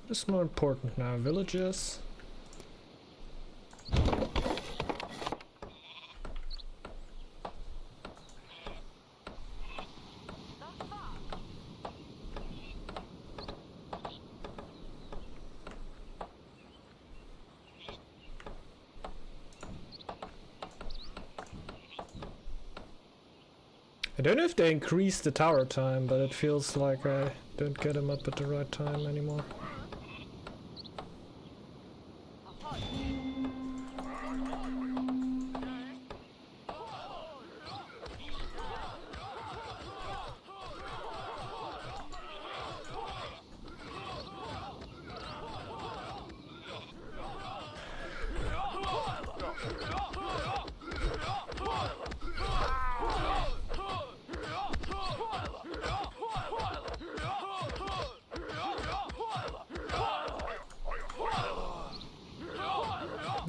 What's more important now? Villages? I don't know if they increased the tower time, but it feels like I don't get them up at the right time anymore.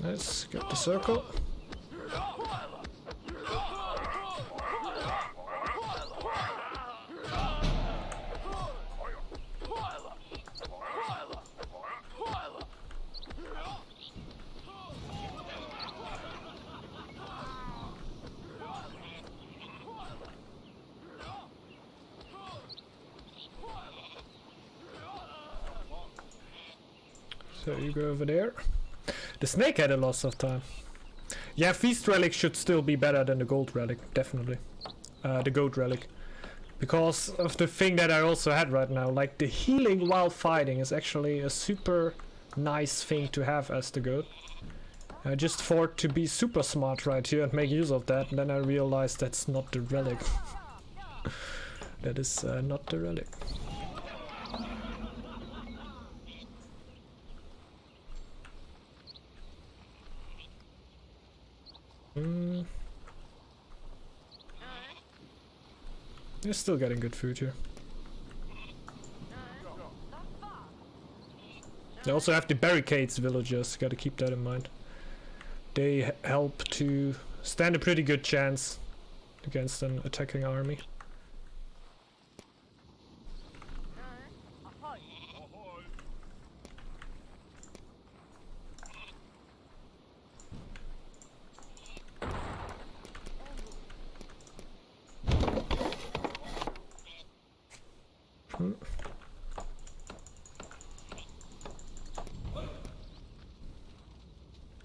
Let's get the circle. So you go over there. The snake had a loss of time. Yeah, Feast Relic should still be better than the Gold Relic, definitely. The Goat Relic. Because of the thing that I also had right now, like the healing while fighting is actually a super nice thing to have as the Goat. I just thought to be super smart right here and make use of that, and then I realized that's not the Relic. That is not the Relic. You're still getting good food here. They also have the barricades villagers, gotta keep that in mind. They help to stand a pretty good chance against an attacking army.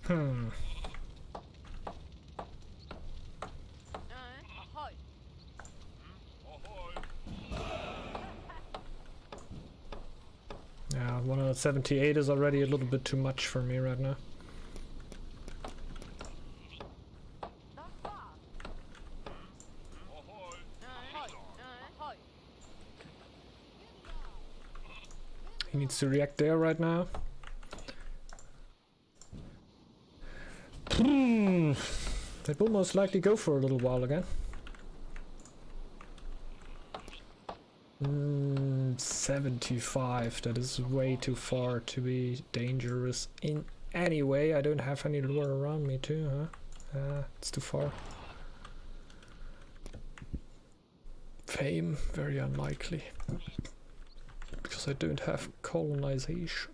Hmm. Yeah, 178 is already a little bit too much for me right now. He needs to react there right now. That will most likely go for a little while again. 75, that is way too far to be dangerous in any way. I don't have any lure around me too, huh? It's too far. Fame, very unlikely. Because I don't have colonization.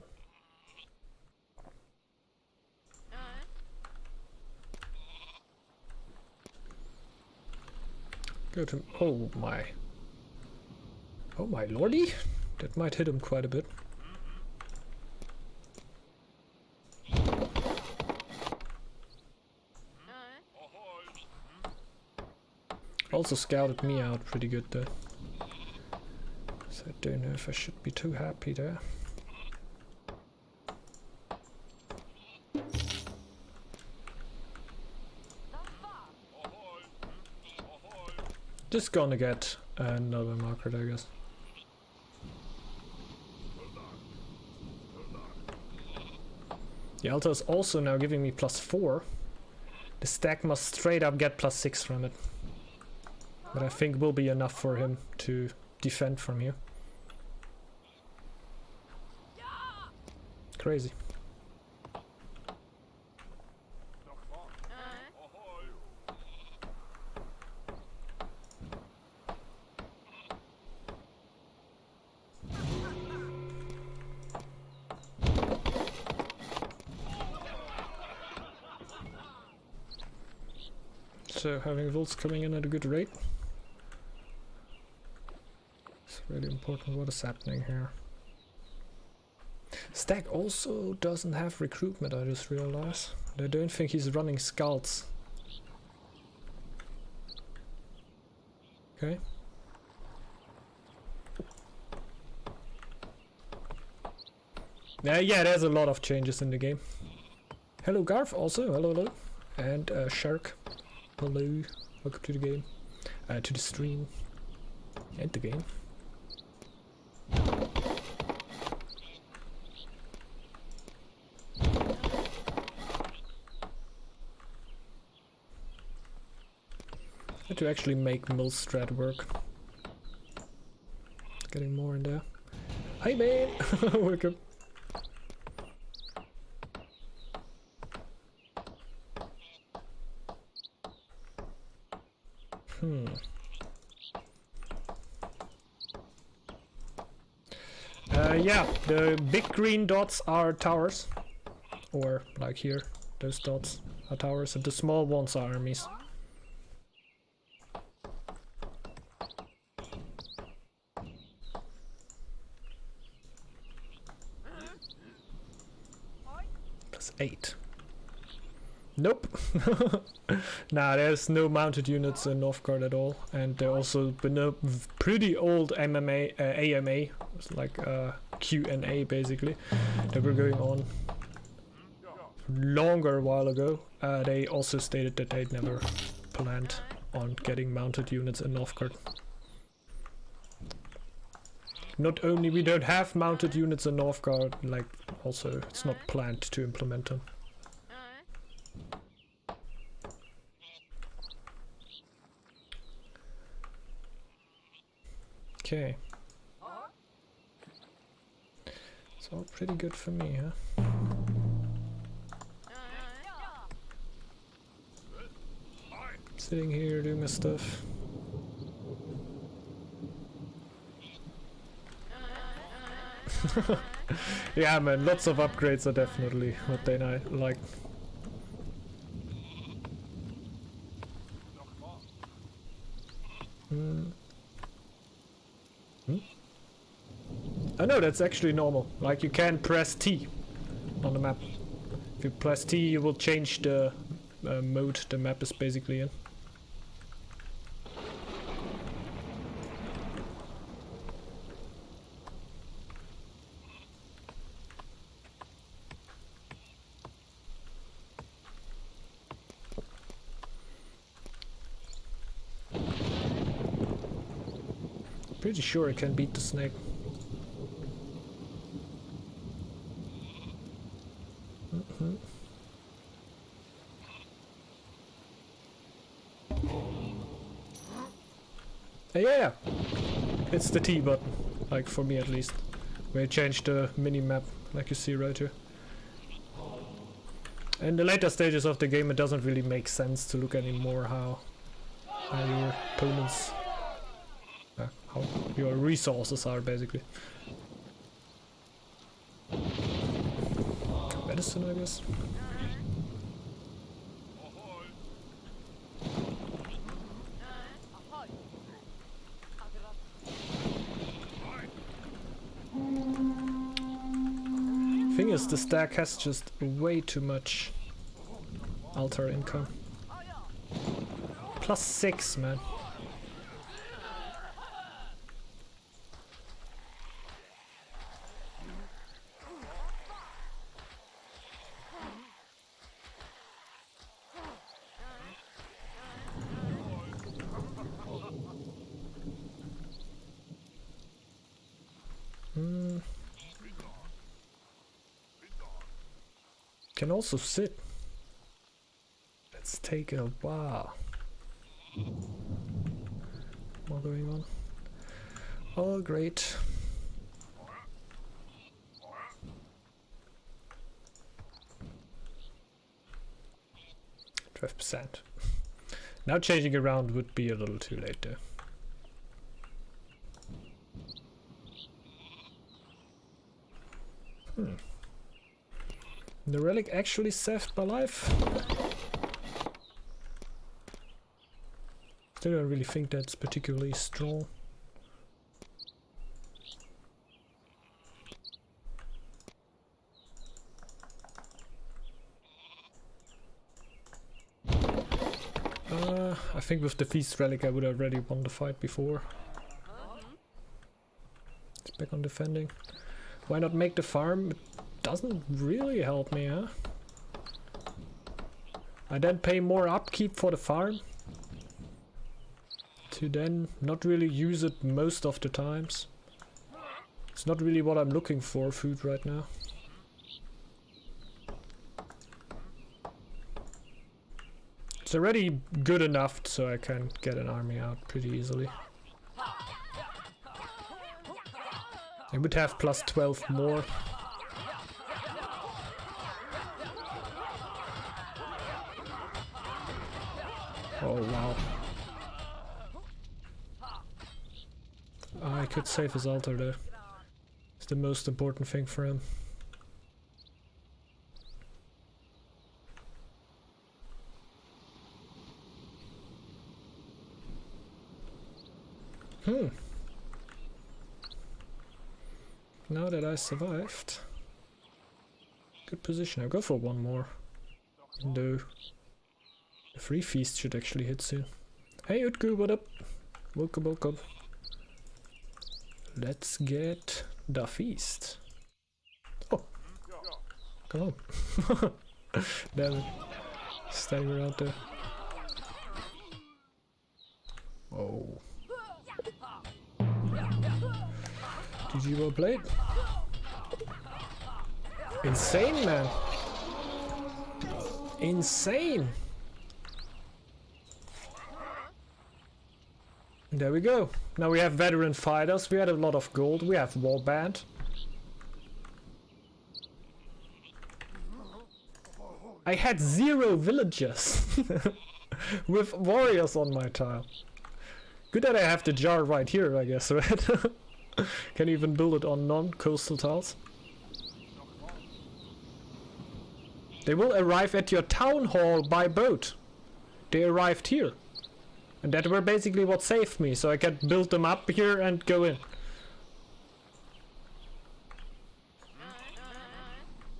Go to... oh my lordy! That might hit him quite a bit. Also scouted me out pretty good though. So I don't know if I should be too happy there. Just gonna get another marker, I guess. The altar is also now giving me +4. The stack must straight up get +6 from it. But I think will be enough for him to defend from here. Crazy. So having volts coming in at a good rate. It's really important what is happening here. Stack also doesn't have recruitment, I just realized. I don't think he's running scouts. Okay. Yeah, there's a lot of changes in the game. Hello Garth also, hello. And Shark. Hello, welcome to the game, to the stream, and the game. Had to actually make mill strat work. Getting more in there. Hi man, welcome. Yeah, the big green dots are towers. Or, like here, those dots are towers, and the small ones are armies. +8. Nope. Nah, there's no mounted units in Northgard at all, and there also been a pretty old AMA, it's like Q&A basically, that were going on longer while ago. They also stated that they'd never planned on getting mounted units in Northgard. Not only we don't have mounted units in Northgard, like also it's not planned to implement them. Okay. It's all pretty good for me, huh? Sitting here doing my stuff. Yeah man, lots of upgrades are definitely what they like. Oh no, that's actually normal. Like you can press T on the map. If you press T, you will change the mode the map is basically in. Pretty sure I can beat the snake. Yeah, it's the T button, like for me at least. We changed the mini map, like you see right here. In the later stages of the game, it doesn't really make sense to look anymore how your opponents, how your resources are basically. Medicine, I guess. Thing is, the stack has just way too much altar income. +6, man. Can also sit. Let's take a wow. More going on. Oh, great. %. Now changing around would be a little too late there. The relic actually saved my life. Still don't really think that's particularly strong. I think with the feast relic I would have already won the fight before. It's back on defending. Why not make the farm? It doesn't really help me, huh? I then pay more upkeep for the farm to then not really use it most of the times. It's not really what I'm looking for, food right now. It's already good enough so I can get an army out pretty easily. I would have +12 more. Oh wow. I could save his altar though. It's the most important thing for him. Now that I survived, good position. I'll go for one more. Though the free feast should actually hit soon. Hey Utku, what up? Welcome, welcome. Let's get the feast. Oh, come on. Damn it. Standing around there. Oh. GG, well played. Insane, man. Insane. There we go. Now we have veteran fighters. We had a lot of gold. We have warband. I had 0 villagers with warriors on my tile. Good that I have the jar right here, I guess, right? Can even build it on non-coastal tiles. They will arrive at your town hall by boat. They arrived here. And that were basically what saved me, so I can build them up here and go in.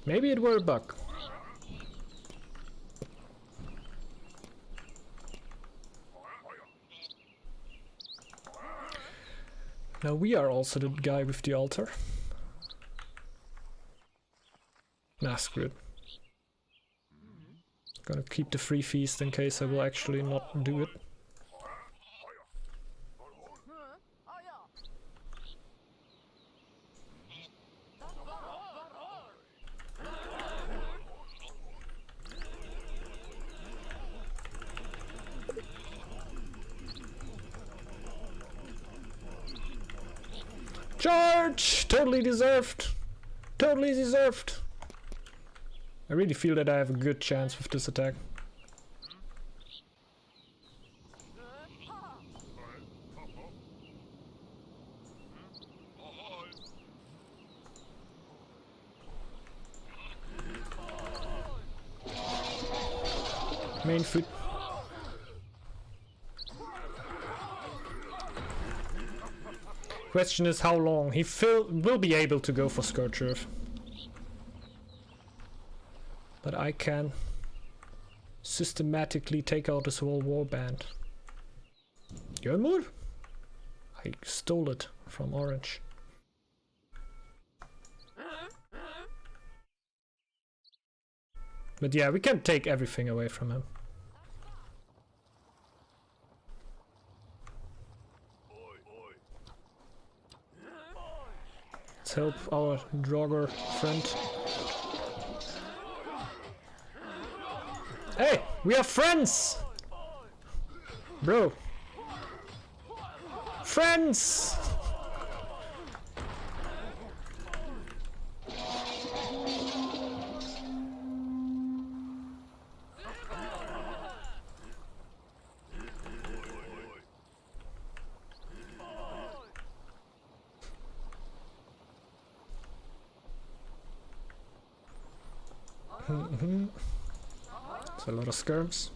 Maybe it were a bug. Now we are also the guy with the altar. Nah, screw it. Gonna keep the free feast in case I will actually not do it. Charge! Totally deserved! Totally deserved! I really feel that I have a good chance with this attack. Main foot. Question is how long. He will be able to go for Scourge Earth. But I can systematically take out this whole warband. Jörmur? I stole it from Orange. But yeah, we can take everything away from him. Let's help our Draugr friend. Hey, we are friends! Bro. Friends! It's a lot of skirms.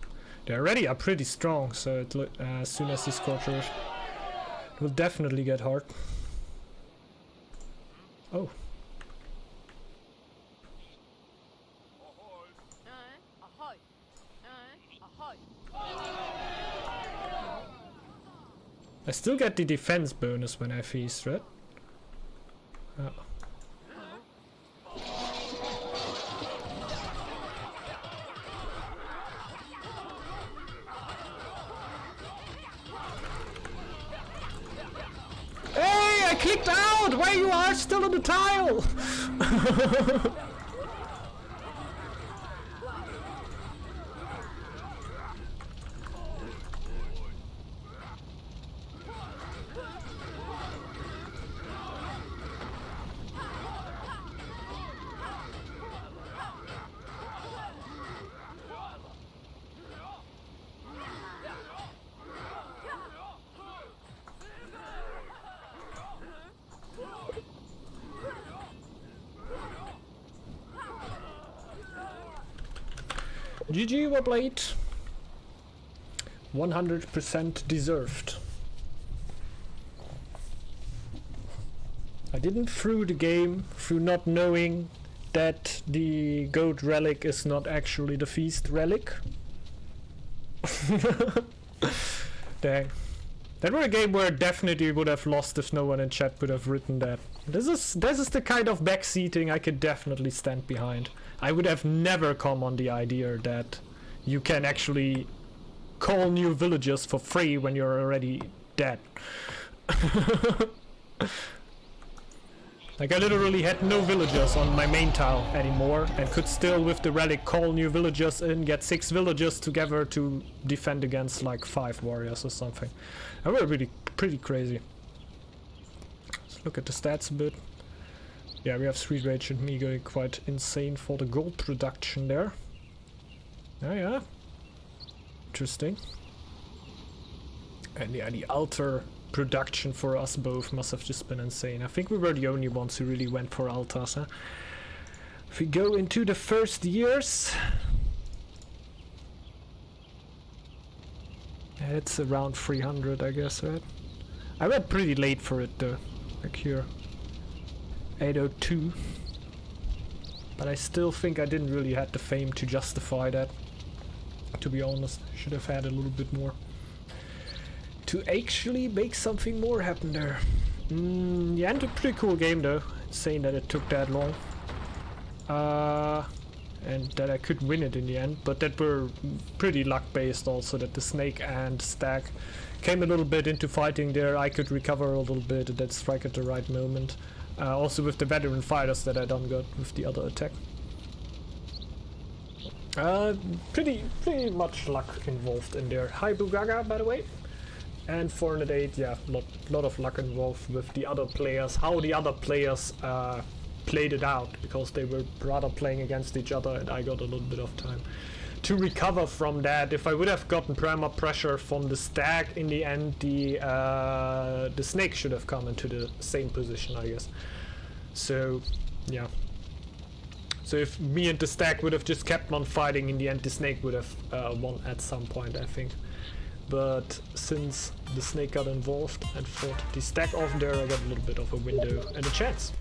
They already are pretty strong, so as soon as he scorches, it will definitely get hard. Oh. I still get the defense bonus when I feast, right? Oh. Clicked out! Why you are still on the tile? GG, what late? 100% deserved. I didn't through the game through not knowing that the goat relic is not actually the feast relic. Dang. That were a game where I definitely would have lost if no one in chat would have written that. This is the kind of backseating I could definitely stand behind. I would have never come on the idea that you can actually call new villagers for free when you're already dead. Like I literally had no villagers on my main tile anymore and could still with the relic call new villagers in, get 6 villagers together to defend against like 5 warriors or something. That was really pretty crazy. Let's look at the stats a bit. Yeah, we have 3 rage and me going quite insane for the gold production there. Oh yeah. Interesting. And yeah, the altar production for us both must have just been insane. I think we were the only ones who really went for altars, huh? If we go into the first years, yeah, it's around 300, I guess, right? I went pretty late for it though, like here, 802. But I still think I didn't really have the fame to justify that. To be honest, I should have had a little bit more to actually make something more happen there. Yeah, and a pretty cool game though, saying that it took that long. And that I could win it in the end, but that were pretty luck based also, that the snake and stack came a little bit into fighting there. I could recover a little bit and then strike at the right moment. Also with the veteran fighters that I done got with the other attack. Pretty much luck involved in there. Hi Bugaga, by the way. And 408, yeah, lot of luck involved with the other players, how the other players played it out, because they were rather playing against each other and I got a little bit of time to recover from that. If I would have gotten primer pressure from the stack, in the end the snake should have come into the same position, I guess. So yeah. So if me and the stack would have just kept on fighting, in the end the snake would have won at some point, I think. But since the snake got involved and fought the stack off there, I got a little bit of a window and a chance.